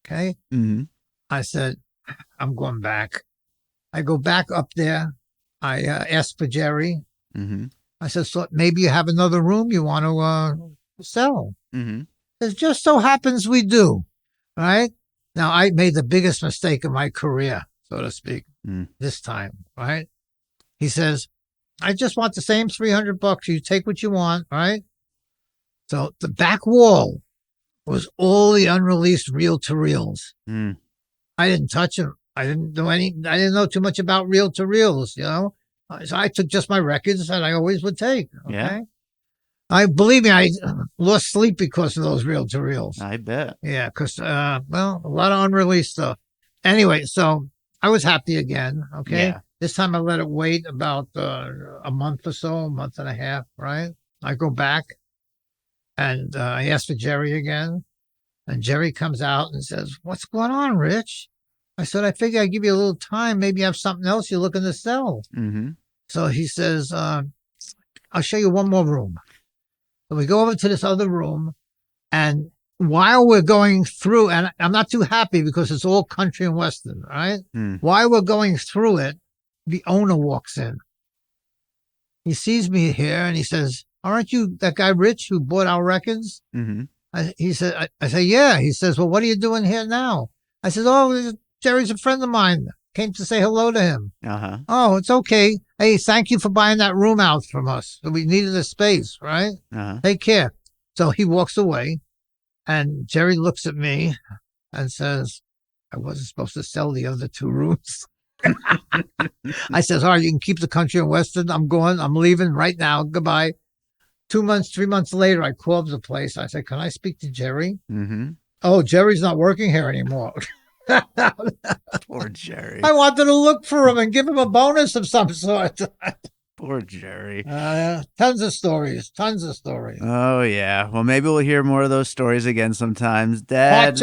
[SPEAKER 4] Okay. I said, "I'm going back." I go back up there. I ask for Jerry. I said, "So maybe you have another room you want to sell?" It just so happens we do. Right. Now, I made the biggest mistake of my career, so to speak, this time. Right. He says, I just want the same $300. You take what you want, right? So the back wall was all the unreleased reel-to-reels.
[SPEAKER 3] Mm.
[SPEAKER 4] I didn't touch them. I didn't know too much about reel-to-reels, So I took just my records that I always would take. Okay.
[SPEAKER 3] Yeah.
[SPEAKER 4] Believe me, I lost sleep because of those reel-to-reels.
[SPEAKER 3] I bet.
[SPEAKER 4] Yeah, because, a lot of unreleased stuff. Anyway, so I was happy again, okay?
[SPEAKER 3] Yeah.
[SPEAKER 4] This time I let it wait about a month or so, a month and a half, right? I go back, and I ask for Jerry again, and Jerry comes out and says, "What's going on, Rich?" I said, "I figure I'd give you a little time. Maybe you have something else you're looking to sell."
[SPEAKER 3] Mm-hmm.
[SPEAKER 4] So he says, "I'll show you one more room." So we go over to this other room, and while we're going through, and I'm not too happy because it's all country and western, right? While we're going through it, the owner walks in. He sees me here, and he says, "Aren't you that guy Rich who bought our records?"
[SPEAKER 3] Mm-hmm.
[SPEAKER 4] I say, "Yeah." He says, "Well, what are you doing here now?" I said, "Oh, Jerry's a friend of mine. Came to say hello to him."
[SPEAKER 3] Uh-huh.
[SPEAKER 4] "Oh, it's okay. Hey, thank you for buying that room out from us. We needed a space, right?
[SPEAKER 3] Uh-huh.
[SPEAKER 4] Take care." So he walks away, and Jerry looks at me and says, "I wasn't supposed to sell the other two rooms." I says, "All right, you can keep the country and western. I'm going. I'm leaving right now. Goodbye." 2 months, 3 months later, I call up the place. I said, "Can I speak to Jerry?"
[SPEAKER 3] Mm-hmm.
[SPEAKER 4] "Oh, Jerry's not working here anymore."
[SPEAKER 3] Poor Jerry.
[SPEAKER 4] I wanted to look for him and give him a bonus of some sort.
[SPEAKER 3] Poor Jerry.
[SPEAKER 4] Tons of stories.
[SPEAKER 3] Oh, yeah. Well, maybe we'll hear more of those stories again sometimes. Dad.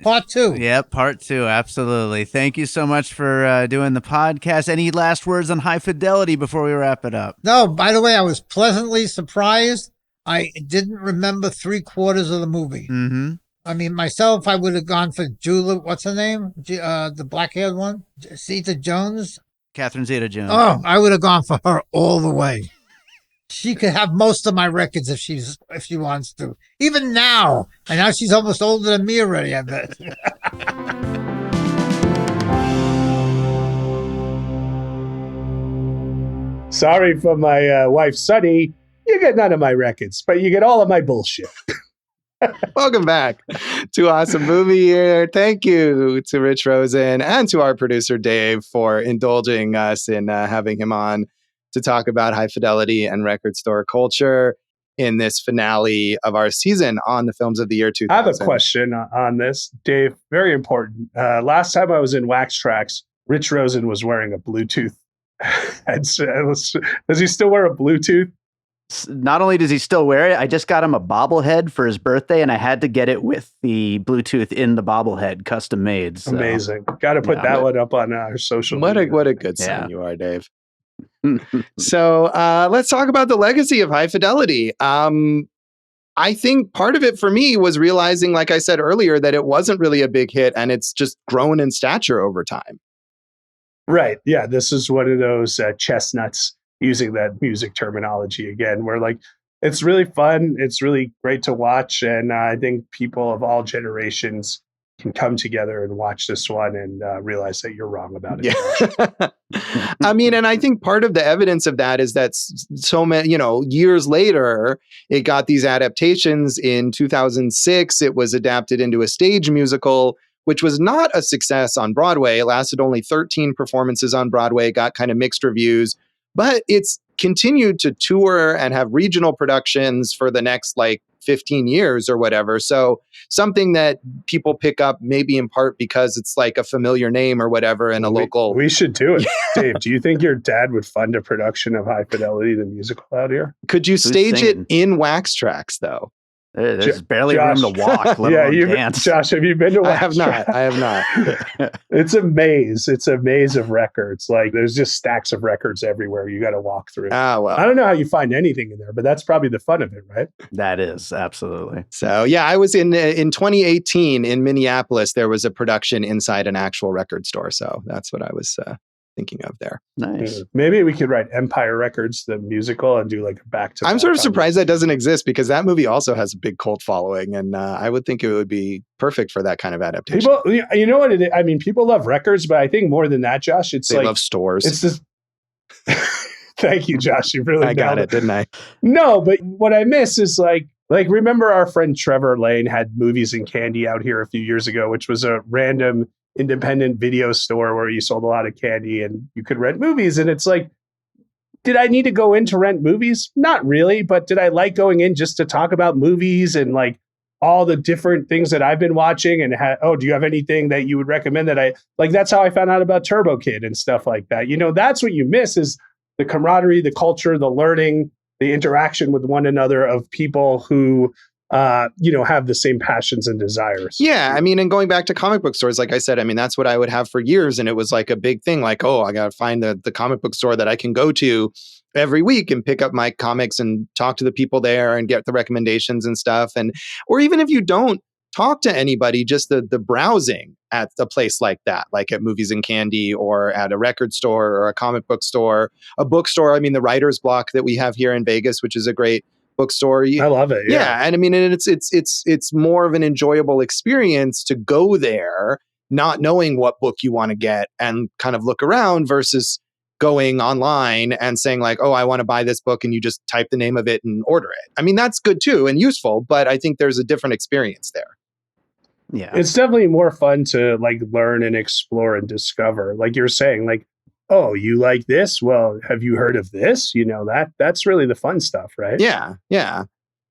[SPEAKER 4] Part two.
[SPEAKER 3] Yep, part two. Absolutely. Thank you so much for doing the podcast. Any last words on High Fidelity before we wrap it up?
[SPEAKER 4] No, by the way, I was pleasantly surprised. I didn't remember 3/4 of the movie.
[SPEAKER 3] Mm-hmm.
[SPEAKER 4] I mean, myself, I would have gone for Julia. What's her name? The black-haired one? Zeta-Jones?
[SPEAKER 3] Catherine Zeta-Jones.
[SPEAKER 4] Oh, I would have gone for her all the way. She could have most of my records if she wants to. Even now. And now she's almost older than me already, I bet.
[SPEAKER 2] Sorry for my wife, Sunny. You get none of my records, but you get all of my bullshit.
[SPEAKER 1] Welcome back to Awesome Movie Year. Thank you to Rich Rosen and to our producer, Dave, for indulging us in having him on to talk about High Fidelity and record store culture in this finale of our season on the films of the year 2000.
[SPEAKER 2] I have a question on this, Dave. Very important. Last time I was in Wax Tracks, Rich Rosen was wearing a Bluetooth headset. Does he still wear a Bluetooth?
[SPEAKER 3] Not only does he still wear it, I just got him a bobblehead for his birthday, and I had to get it with the Bluetooth in the bobblehead, custom made. So.
[SPEAKER 2] Amazing. Got to put that one up on our social media.
[SPEAKER 1] What a good son you are, Dave. So let's talk about the legacy of High Fidelity. I think part of it for me was realizing, like I said earlier, that it wasn't really a big hit and it's just grown in stature over time.
[SPEAKER 2] Right. Yeah. This is one of those chestnuts, using that music terminology again, where like it's really fun. It's really great to watch. And I think people of all generations can come together and watch this one and realize that you're wrong about it.
[SPEAKER 1] Yeah. I mean, and I think part of the evidence of that is that so many, years later, it got these adaptations. In 2006, it was adapted into a stage musical, which was not a success on Broadway. It lasted only 13 performances on Broadway, got kind of mixed reviews, but it's continued to tour and have regional productions for the next 15 years or whatever. So something that people pick up maybe in part because it's like a familiar name or whatever in a local.
[SPEAKER 2] We should do it. Dave, do you think your dad would fund a production of High Fidelity, the musical out here?
[SPEAKER 1] Could you stage it in Wax Tracks though?
[SPEAKER 3] There's barely room to walk, let alone dance.
[SPEAKER 2] Josh, have you been to Wax Tracks?
[SPEAKER 1] I have not.
[SPEAKER 2] It's a maze. It's a maze of records. There's just stacks of records everywhere you got to walk through.
[SPEAKER 1] Well.
[SPEAKER 2] I don't know how you find anything in there, but that's probably the fun of it, right?
[SPEAKER 3] That is, absolutely.
[SPEAKER 1] So, yeah, I was in 2018 in Minneapolis. There was a production inside an actual record store. So that's what I was thinking of there.
[SPEAKER 3] Nice.
[SPEAKER 2] Maybe we could write Empire Records, the musical, and do a back-to-back.
[SPEAKER 1] I'm sort of surprised that doesn't exist because that movie also has a big cult following, and I would think it would be perfect for that kind of adaptation.
[SPEAKER 2] People, you know what it is? I mean, people love records, but I think more than that, Josh, they
[SPEAKER 1] love stores.
[SPEAKER 2] It's just Thank you, Josh. You really
[SPEAKER 1] I got it, didn't I?
[SPEAKER 2] No, but what I miss is like remember our friend Trevor Lane had Movies and Candy out here a few years ago, which was a random independent video store where you sold a lot of candy and you could rent movies. And it's like, did I need to go in to rent movies? Not really, but did I like going in just to talk about movies and like all the different things that I've been watching? And do you have anything that you would recommend that I like? That's how I found out about Turbo Kid and stuff like that. You know, that's what you miss is the camaraderie, the culture, the learning, the interaction with one another of people who, have the same passions and desires.
[SPEAKER 1] Yeah. I mean, and going back to comic book stores, like I said, I mean, that's what I would have for years. And it was like a big thing, like, oh, I got to find the comic book store that I can go to every week and pick up my comics and talk to the people there and get the recommendations and stuff. And, or even if you don't talk to anybody, just the browsing at a place like that, like at Movies and Candy or at a record store or a comic book store, a bookstore. I mean, the Writer's Block that we have here in Vegas, which is a great bookstore.
[SPEAKER 2] I love it.
[SPEAKER 1] Yeah. And I mean, it's more of an enjoyable experience to go there, not knowing what book you want to get and kind of look around versus going online and saying like, oh, I want to buy this book, and you just type the name of it and order it. I mean, that's good too and useful, but I think there's a different experience there.
[SPEAKER 3] Yeah.
[SPEAKER 2] It's definitely more fun to like learn and explore and discover. Like you're saying, like, oh, you like this? Well, have you heard of this? You know, that's really the fun stuff, right?
[SPEAKER 1] Yeah. Yeah.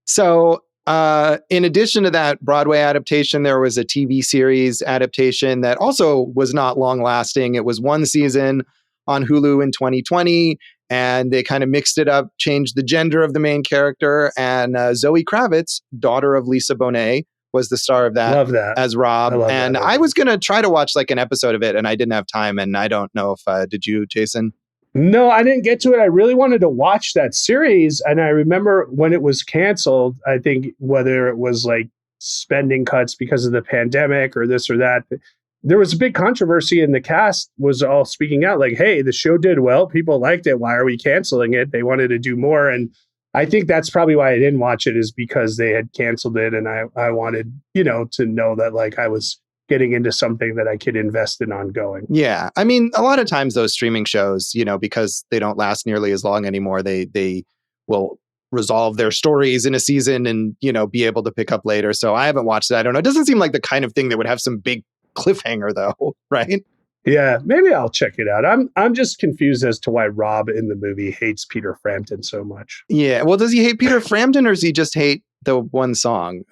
[SPEAKER 1] So in addition to that Broadway adaptation, there was a TV series adaptation that also was not long lasting. It was one season on Hulu in 2020, and they kind of mixed it up, changed the gender of the main character, and Zoe Kravitz, daughter of Lisa Bonet, was the star of that.
[SPEAKER 2] Love that.
[SPEAKER 1] As Rob. And I was going to try to watch like an episode of it, and I didn't have time, and I don't know if, did you, Jason?
[SPEAKER 2] No, I didn't get to it. I really wanted to watch that series. And I remember when it was canceled, I think whether it was like spending cuts because of the pandemic or this or that, there was a big controversy, and the cast was all speaking out like, hey, the show did well. People liked it. Why are we canceling it? They wanted to do more. And I think that's probably why I didn't watch it, is because they had canceled it. And I wanted, to know that like I was getting into something that I could invest in ongoing.
[SPEAKER 1] Yeah. I mean, a lot of times those streaming shows, because they don't last nearly as long anymore, they will resolve their stories in a season and, be able to pick up later. So I haven't watched it. I don't know. It doesn't seem like the kind of thing that would have some big cliffhanger though, right?
[SPEAKER 2] Yeah, maybe I'll check it out. I'm just confused as to why Rob in the movie hates Peter Frampton so much.
[SPEAKER 1] Yeah. Well, does he hate Peter Frampton, or does he just hate the one song?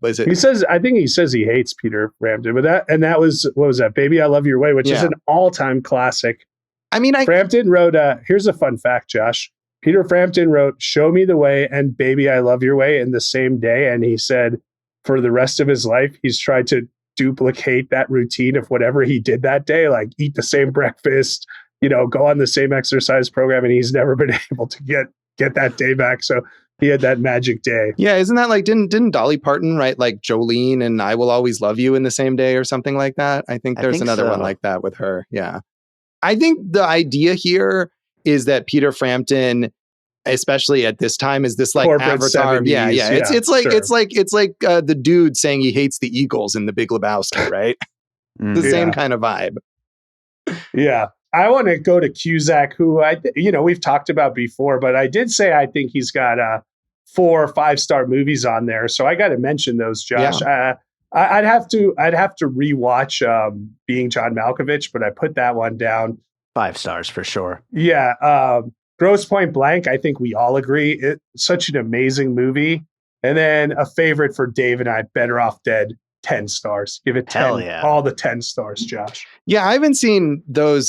[SPEAKER 1] Is it?
[SPEAKER 2] I think he says he hates Peter Frampton, but that was, what was that? Baby, I Love Your Way, which is an all-time classic.
[SPEAKER 1] I mean,
[SPEAKER 2] Frampton wrote, here's a fun fact, Josh. Peter Frampton wrote Show Me the Way and Baby, I Love Your Way in the same day. And he said for the rest of his life, he's tried to duplicate that routine of whatever he did that day, like eat the same breakfast, go on the same exercise program, and he's never been able to get that day back. So he had that magic day.
[SPEAKER 1] Yeah, isn't that like didn't Dolly Parton write like Jolene and I Will Always Love You in the same day or something like that? I think there's another one like that with her. Yeah. I think the idea here is that Peter Frampton, especially at this time, is this like
[SPEAKER 2] corporate
[SPEAKER 1] avatar.
[SPEAKER 2] 70s,
[SPEAKER 1] yeah. It's like
[SPEAKER 2] sure.
[SPEAKER 1] The dude saying he hates the Eagles in The Big Lebowski, right? The same kind of vibe.
[SPEAKER 2] Yeah. I want to go to Cusack, who we've talked about before, but I did say I think he's got 4 or 5-star movies on there, so I got to mention those, Josh. Yeah. I'd have to rewatch Being John Malkovich, but I put that one down.
[SPEAKER 3] 5 stars for sure.
[SPEAKER 2] Yeah. Grosse Pointe Blank, I think we all agree, it's such an amazing movie. And then a favorite for Dave and I, Better Off Dead, 10 stars. Give it 10.
[SPEAKER 3] Hell yeah.
[SPEAKER 2] All the 10 stars, Josh.
[SPEAKER 1] Yeah, I haven't seen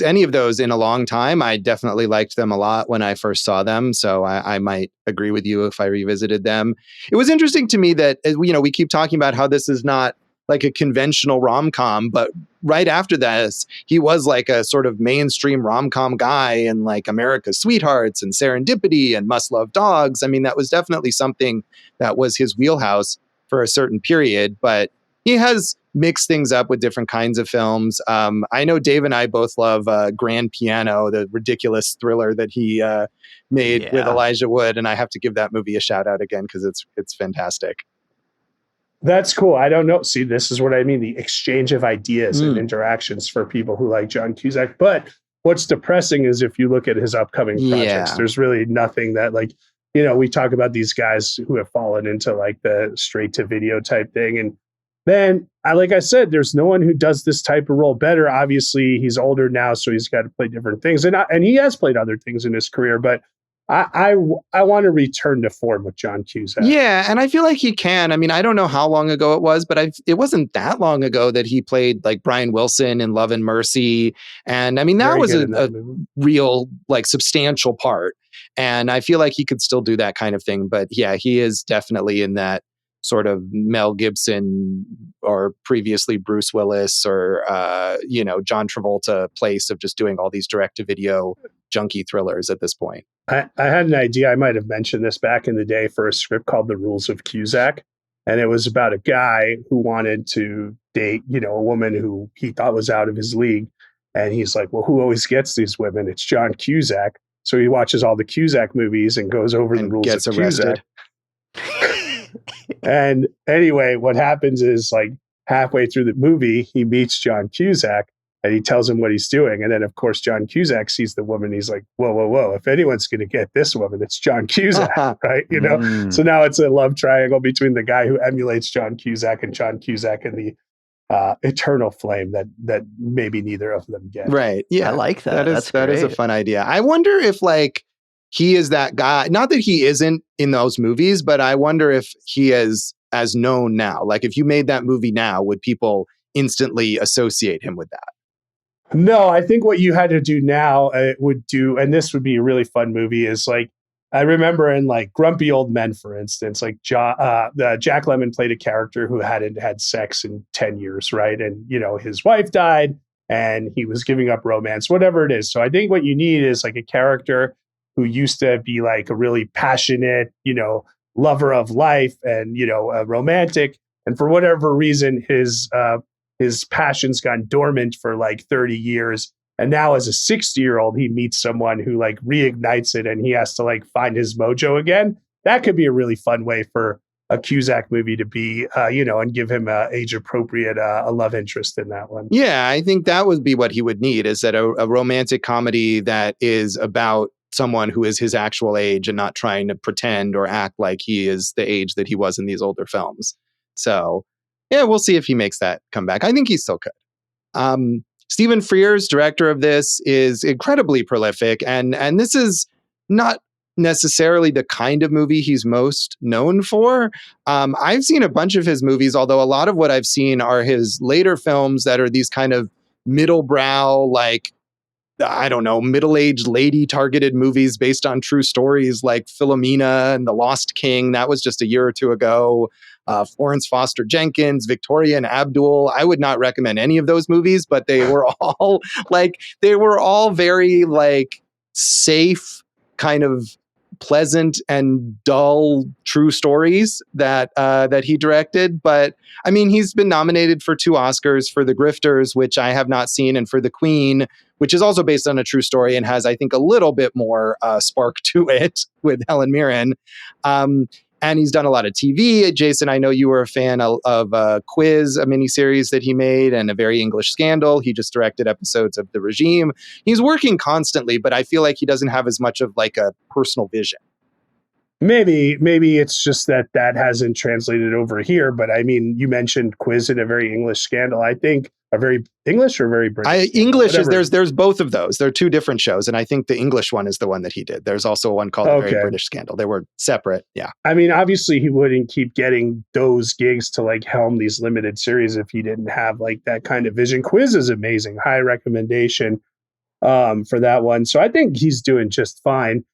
[SPEAKER 1] any of those in a long time. I definitely liked them a lot when I first saw them. So I might agree with you if I revisited them. It was interesting to me that, we keep talking about how this is not like a conventional rom-com, but right after this, he was like a sort of mainstream rom-com guy in like America's Sweethearts and Serendipity and Must Love Dogs. I mean, that was definitely something that was his wheelhouse for a certain period, but he has mixed things up with different kinds of films. I know Dave and I both love Grand Piano, the ridiculous thriller that he made with Elijah Wood, and I have to give that movie a shout out again because it's fantastic.
[SPEAKER 2] That's cool. I don't know. See, this is what I mean. The exchange of ideas and interactions for people who like John Cusack. But what's depressing is if you look at his upcoming projects, there's really nothing that like, we talk about these guys who have fallen into like the straight to video type thing. And then, like I said, there's no one who does this type of role better. Obviously, he's older now, so he's got to play different things. And he has played other things in his career, but I want to return to form with John Cusack.
[SPEAKER 1] Yeah, and I feel like he can. I mean, I don't know how long ago it was, but it wasn't that long ago that he played like Brian Wilson in Love and Mercy. And I mean, that was a real, like, substantial part. And I feel like he could still do that kind of thing. But yeah, he is definitely in that sort of Mel Gibson or previously Bruce Willis or, John Travolta place of just doing all these direct-to-video junkie thrillers at this point.
[SPEAKER 2] I had an idea. I might have mentioned this back in the day for a script called The Rules of Cusack. And it was about a guy who wanted to date, a woman who he thought was out of his league. And he's like, well, who always gets these women? It's John Cusack. So he watches all the Cusack movies and goes over the rules
[SPEAKER 1] gets
[SPEAKER 2] of
[SPEAKER 1] arrested.
[SPEAKER 2] Cusack. And anyway, what happens is like halfway through the movie, he meets John Cusack. And he tells him what he's doing. And then, of course, John Cusack sees the woman. He's like, whoa, whoa, whoa. If anyone's going to get this woman, it's John Cusack, right? So now it's a love triangle between the guy who emulates John Cusack and the eternal flame that maybe neither of them get.
[SPEAKER 1] Right. Yeah.
[SPEAKER 3] I like that.
[SPEAKER 1] That is a fun idea. I wonder if like he is that guy, not that he isn't in those movies, but I wonder if he is as known now. Like if you made that movie now, would people instantly associate him with that?
[SPEAKER 2] No, I think what you had to do now and this would be a really fun movie, is like, I remember in like Grumpy Old Men, for instance, like Jack Lemmon played a character who hadn't had sex in 10 years, right? And, his wife died and he was giving up romance, whatever it is. So I think what you need is like a character who used to be like a really passionate, lover of life and, a romantic. And for whatever reason, his passion's gone dormant for like 30 years. And now as a 60-year-old, he meets someone who like reignites it and he has to like find his mojo again. That could be a really fun way for a Cusack movie to be, and give him age appropriate, a love interest in that one.
[SPEAKER 1] Yeah, I think that would be what he would need, is that a romantic comedy that is about someone who is his actual age and not trying to pretend or act like he is the age that he was in these older films. So yeah, we'll see if he makes that comeback. I think he still could. Stephen Frears, director of this, is incredibly prolific. And this is not necessarily the kind of movie he's most known for. I've seen a bunch of his movies, although a lot of what I've seen are his later films that are these kind of middle brow, like, I don't know, middle-aged lady targeted movies based on true stories like Philomena and The Lost King. That was just a year or two ago. Florence Foster Jenkins, Victoria and Abdul. I would not recommend any of those movies, but they were all very like safe, kind of pleasant and dull true stories that he directed. But I mean, he's been nominated for 2 Oscars, for The Grifters, which I have not seen, and for The Queen, which is also based on a true story and has, I think, a little bit more spark to it with Helen Mirren. And he's done a lot of TV. Jason, I know you were a fan of Quiz, a miniseries that he made, and A Very English Scandal. He just directed episodes of The Regime. He's working constantly, but I feel like he doesn't have as much of like a personal vision.
[SPEAKER 2] Maybe it's just that hasn't translated over here. But I mean, you mentioned Quiz and A Very English Scandal. I think a very English or very British?
[SPEAKER 1] English is there's both of those. There are 2 different shows, and I think the English one is the one that he did. There's also one called A Very British Scandal. They were separate. Yeah.
[SPEAKER 2] I mean, obviously he wouldn't keep getting those gigs to like helm these limited series if he didn't have like that kind of vision. Quiz is amazing. High recommendation for that one. So I think he's doing just fine.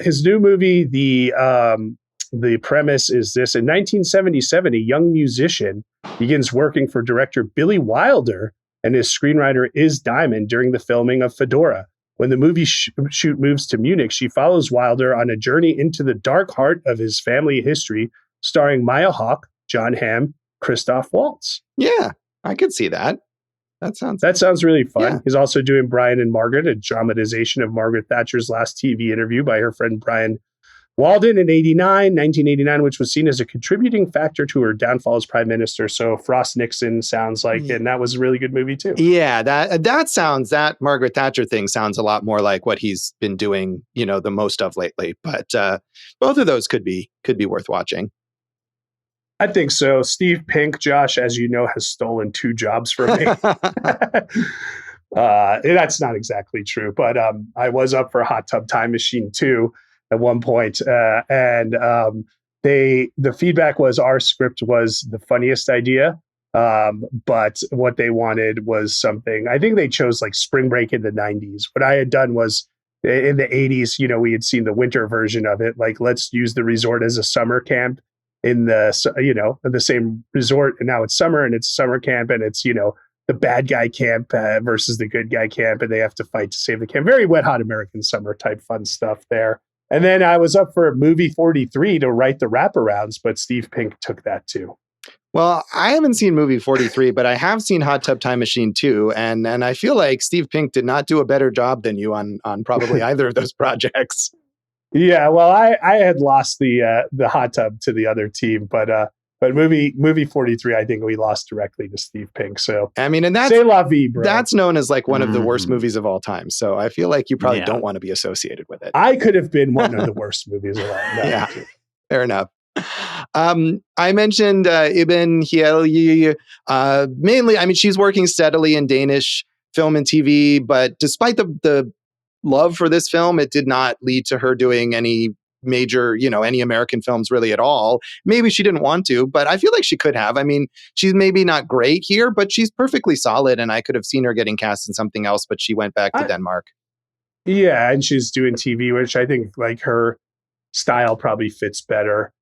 [SPEAKER 2] His new movie, the premise is this: in 1977, a young musician begins working for director Billy Wilder and his screenwriter Is Diamond during the filming of Fedora. When the movie shoot moves to Munich, she follows Wilder on a journey into the dark heart of his family history, starring Maya Hawke, John Hamm, Christoph Waltz.
[SPEAKER 1] Yeah, I could see that. That
[SPEAKER 2] sounds really fun. Yeah. He's also doing Brian and Margaret, a dramatization of Margaret Thatcher's last TV interview by her friend Brian Walden in 1989, which was seen as a contributing factor to her downfall as prime minister. So Frost Nixon sounds like, and that was a really good movie too.
[SPEAKER 1] Yeah, that Margaret Thatcher thing sounds a lot more like what he's been doing, the most of lately. But both of those could be worth watching.
[SPEAKER 2] I think so. Steve Pink, Josh, as you know, has stolen 2 jobs from me. That's not exactly true, but I was up for Hot Tub Time Machine 2 at one point, and the feedback was our script was the funniest idea, but what they wanted was something. I think they chose like Spring Break in the 90s. What I had done was in the 80s, we had seen the winter version of it. Like, let's use the resort as a summer camp in the same resort, and now it's summer and it's summer camp, and it's the bad guy camp versus the good guy camp, and they have to fight to save the camp. Very Wet Hot American Summer type fun stuff there. And then I was up for movie 43 to write the wraparounds, but Steve Pink took that too.
[SPEAKER 1] Well, I haven't seen movie 43, but I have seen Hot Tub Time Machine 2, and I feel like Steve Pink did not do a better job than you on probably either of those projects.
[SPEAKER 2] Yeah, well, I had lost the hot tub to the other team, but movie 43, I think we lost directly to Steve Pink. So
[SPEAKER 1] I mean, and that's
[SPEAKER 2] c'est la vie, bro.
[SPEAKER 1] That's known as like one of the worst movies of all time. So I feel like you probably don't want to be associated with it.
[SPEAKER 2] I could have been one of the worst movies of all time.
[SPEAKER 1] Yeah, fair enough. I mentioned Iben Hjejle. Mainly, I mean, she's working steadily in Danish film and TV, but despite the love for this film, it did not lead to her doing any major, any American films really at all. Maybe she didn't want to, but I feel like she could have. I mean, she's maybe not great here, but she's perfectly solid, and I could have seen her getting cast in something else, but she went back to Denmark.
[SPEAKER 2] Yeah, and she's doing TV, which I think like her style probably fits better.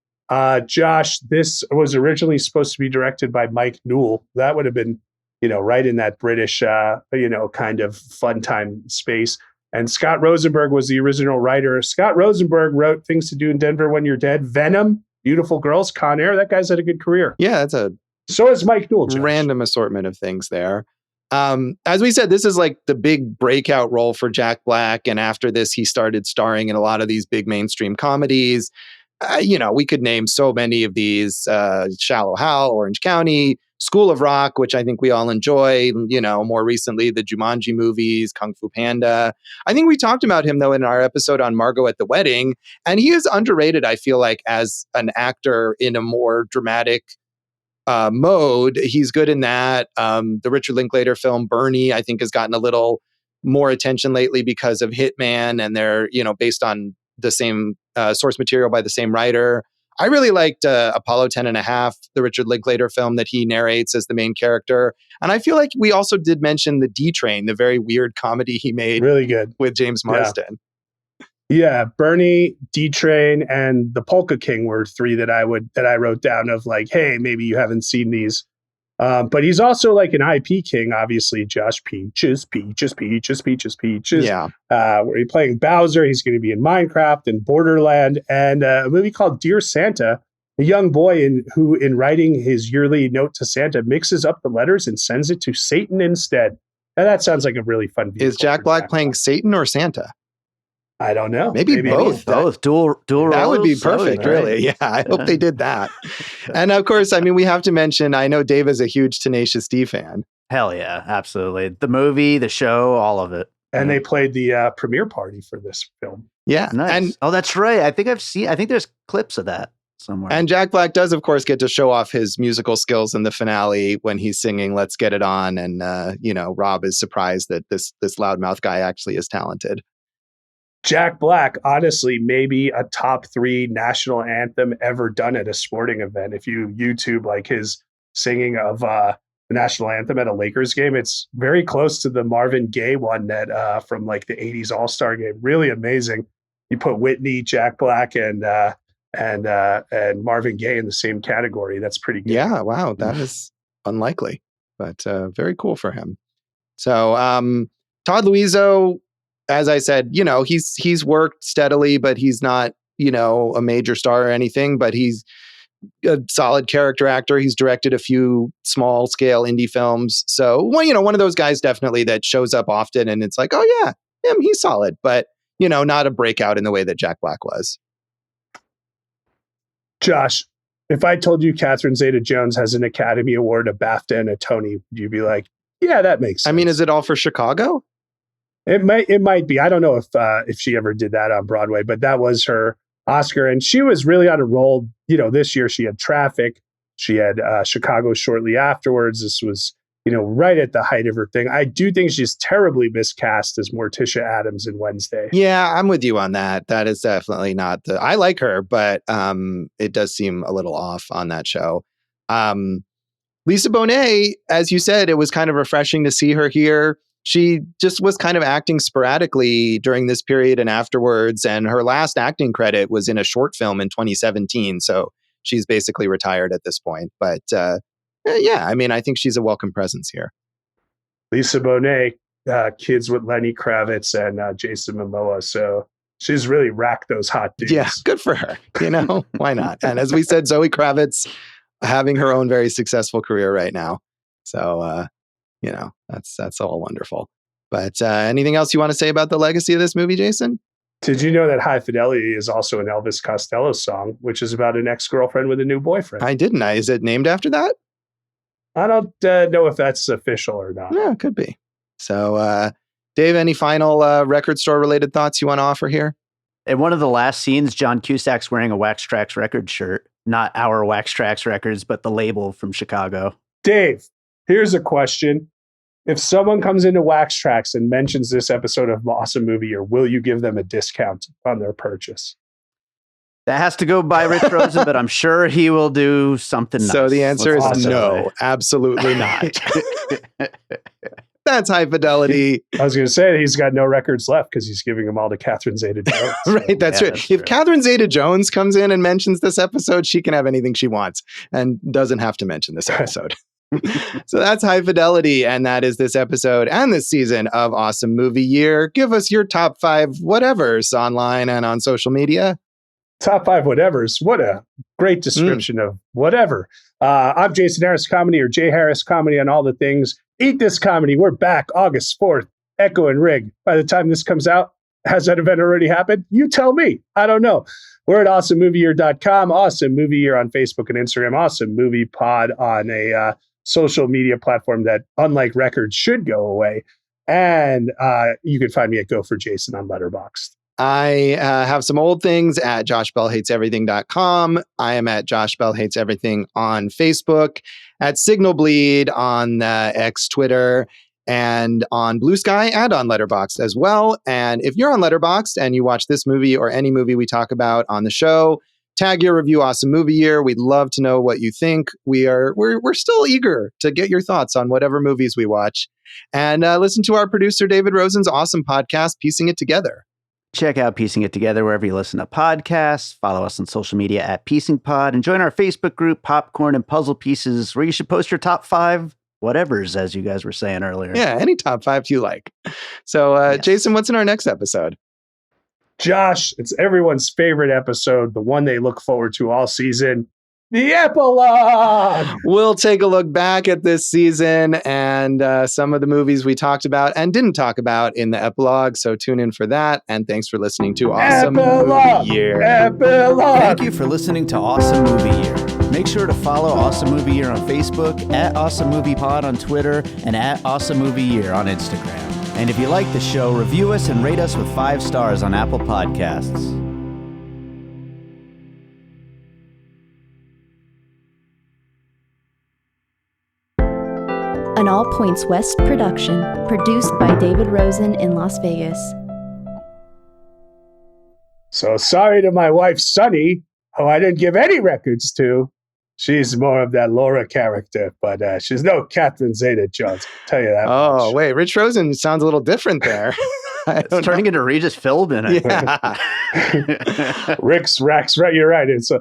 [SPEAKER 2] Josh, this was originally supposed to be directed by Mike Newell. That would have been, right in that British, kind of fun time space. And Scott Rosenberg was the original writer. Scott Rosenberg wrote Things to Do in Denver When You're Dead, Venom, Beautiful Girls, Con Air. That guy's had a good career.
[SPEAKER 1] Yeah, that's
[SPEAKER 2] so is Mike Newell. Josh.
[SPEAKER 1] Random assortment of things there. As we said, this is like the big breakout role for Jack Black. And after this, he started starring in a lot of these big mainstream comedies. We could name so many of these, Shallow Hal, Orange County, School of Rock, which I think we all enjoy, more recently, the Jumanji movies, Kung Fu Panda. I think we talked about him, though, in our episode on Margot at the Wedding. And he is underrated, I feel like, as an actor in a more dramatic mode. He's good in that. The Richard Linklater film, Bernie, I think has gotten a little more attention lately because of Hitman, and they're, based on the same source material by the same writer. I really liked Apollo 10.5, the Richard Linklater film that he narrates as the main character. And I feel like we also did mention the D-Train, the very weird comedy he made
[SPEAKER 2] really good
[SPEAKER 1] with James Marsden.
[SPEAKER 2] Yeah, Bernie, D-Train, and The Polka King were 3 that I wrote down of like, hey, maybe you haven't seen these. But he's also like an IP king, obviously. Josh Peaches.
[SPEAKER 1] Yeah.
[SPEAKER 2] Where he's playing Bowser. He's going to be in Minecraft and Borderland, and a movie called Dear Santa. A young boy who, in writing his yearly note to Santa, mixes up the letters and sends it to Satan instead. And that sounds like a really fun vehicle.
[SPEAKER 1] Is Jack Black playing Satan or Santa?
[SPEAKER 2] I don't know.
[SPEAKER 1] Maybe both.
[SPEAKER 3] Both. Dual roles.
[SPEAKER 1] That would be perfect, really. Yeah, I hope they did that. And of course, I mean, we have to mention, I know Dave is a huge Tenacious D fan.
[SPEAKER 3] Hell yeah, absolutely. The movie, the show, all of it.
[SPEAKER 2] And they played the premiere party for this film.
[SPEAKER 1] Yeah.
[SPEAKER 3] Nice. And that's right. I think there's clips of that somewhere.
[SPEAKER 1] And Jack Black does, of course, get to show off his musical skills in the finale when he's singing Let's Get It On. And, Rob is surprised that this loudmouth guy actually is talented.
[SPEAKER 2] Jack Black, honestly, maybe a top 3 national anthem ever done at a sporting event. If you YouTube like his singing of the national anthem at a Lakers game, it's very close to the Marvin Gaye one that from like the 80s All-Star game. Really amazing. You put Whitney, Jack Black, and Marvin Gaye in the same category. That's pretty good.
[SPEAKER 1] Yeah, wow, that is unlikely, but very cool for him. So Todd Louiso, as I said, he's worked steadily, but he's not, a major star or anything, but he's a solid character actor. He's directed a few small scale indie films. So, one of those guys definitely that shows up often and it's like, oh yeah, him, he's solid, but, not a breakout in the way that Jack Black was.
[SPEAKER 2] Josh, if I told you Catherine Zeta-Jones has an Academy Award, a BAFTA, and a Tony, would you be like, yeah, that makes sense?
[SPEAKER 1] I mean, is it all for Chicago?
[SPEAKER 2] It might be. I don't know if she ever did that on Broadway, but that was her Oscar. And she was really on a roll. This year she had Traffic. She had Chicago shortly afterwards. This was, right at the height of her thing. I do think she's terribly miscast as Morticia Addams in Wednesday.
[SPEAKER 1] Yeah, I'm with you on that. That is definitely not I like her, but it does seem a little off on that show. Lisa Bonet, as you said, it was kind of refreshing to see her here. She just was kind of acting sporadically during this period and afterwards. And her last acting credit was in a short film in 2017. So she's basically retired at this point. But yeah, I mean, I think she's a welcome presence here.
[SPEAKER 2] Lisa Bonet, kids with Lenny Kravitz and Jason Momoa. So she's really racked those hot dudes.
[SPEAKER 1] Yeah, good for her. Why not? And as we said, Zoe Kravitz having her own very successful career right now. So, that's all wonderful. But anything else you want to say about the legacy of this movie, Jason?
[SPEAKER 2] Did you know that High Fidelity is also an Elvis Costello song, which is about an ex-girlfriend with a new boyfriend?
[SPEAKER 1] I didn't. Is it named after that?
[SPEAKER 2] I don't know if that's official or not.
[SPEAKER 1] Yeah, it could be. So, Dave, any final record store related thoughts you want to offer here?
[SPEAKER 3] In one of the last scenes, John Cusack's wearing a Wax Trax record shirt. Not our Wax Trax records, but the label from Chicago.
[SPEAKER 2] Dave, here's a question. If someone comes into Wax Trax and mentions this episode of Awesome Movie Year, will you give them a discount on their purchase?
[SPEAKER 3] That has to go by Rich Rosen, but I'm sure he will do something nice.
[SPEAKER 1] So the answer is no, absolutely not. That's High Fidelity.
[SPEAKER 2] I was going to say he's got no records left because he's giving them all to Catherine Zeta-Jones.
[SPEAKER 1] Right, that's right. That's if Catherine Zeta-Jones comes in and mentions this episode, she can have anything she wants and doesn't have to mention this episode. So that's High Fidelity, and that is this episode and this season of Awesome Movie Year. Give us your top 5 whatevers online and on social media.
[SPEAKER 2] Top 5 whatevers. What a great description of whatever. I'm Jason Harris Comedy, or Jay Harris Comedy on all the things. Eat This Comedy. We're back August 4th. Echo and Rig. By the time this comes out, has that event already happened? You tell me. I don't know. We're at awesomemovieyear.com. Awesome Movie Year on Facebook and Instagram. Awesome Movie Pod on a social media platform that, unlike records, should go away. And you can find me at Go for Jason on Letterboxd.
[SPEAKER 1] I have some old things at joshbellhateseverything.com. I am at Josh Bell Hates Everything on Facebook, at Signal Bleed on X, Twitter, and on Blue Sky and on Letterboxd as well. And if you're on Letterboxd and you watch this movie or any movie we talk about on the show, tag your review Awesome Movie Year. We'd love to know what you think. We're still eager to get your thoughts on whatever movies we watch. And listen to our producer David Rosen's awesome podcast, Piecing It Together.
[SPEAKER 3] Check out Piecing It Together wherever you listen to podcasts. Follow us on social media at Piecing Pod, and join our Facebook group, Popcorn and Puzzle Pieces, where you should post your top 5 whatevers, as you guys were saying earlier.
[SPEAKER 1] Yeah, any top 5 you like. So, yes. Jason, what's in our next episode?
[SPEAKER 2] Josh, it's everyone's favorite episode, the one they look forward to all season, the epilogue.
[SPEAKER 1] We'll take a look back at this season and some of the movies we talked about and didn't talk about in the epilogue. So tune in for that. And thanks for listening to Awesome Movie Year.
[SPEAKER 2] Epilogue.
[SPEAKER 3] Thank you for listening to Awesome Movie Year. Make sure to follow Awesome Movie Year on Facebook, at Awesome Movie Pod on Twitter, and at Awesome Movie Year on Instagram. And if you like the show, review us and rate us with 5 stars on Apple Podcasts.
[SPEAKER 5] An All Points West production, produced by David Rosen in Las Vegas.
[SPEAKER 2] So sorry to my wife, Sunny, who I didn't give any records to. She's more of that Laura character, but she's no Catherine Zeta-Jones. I'll tell you that much.
[SPEAKER 1] Oh, wait, Rich Rosen sounds a little different there.
[SPEAKER 3] It's turning into Regis Philbin.
[SPEAKER 1] Yeah.
[SPEAKER 2] Rick's Racks, right? You're right. It's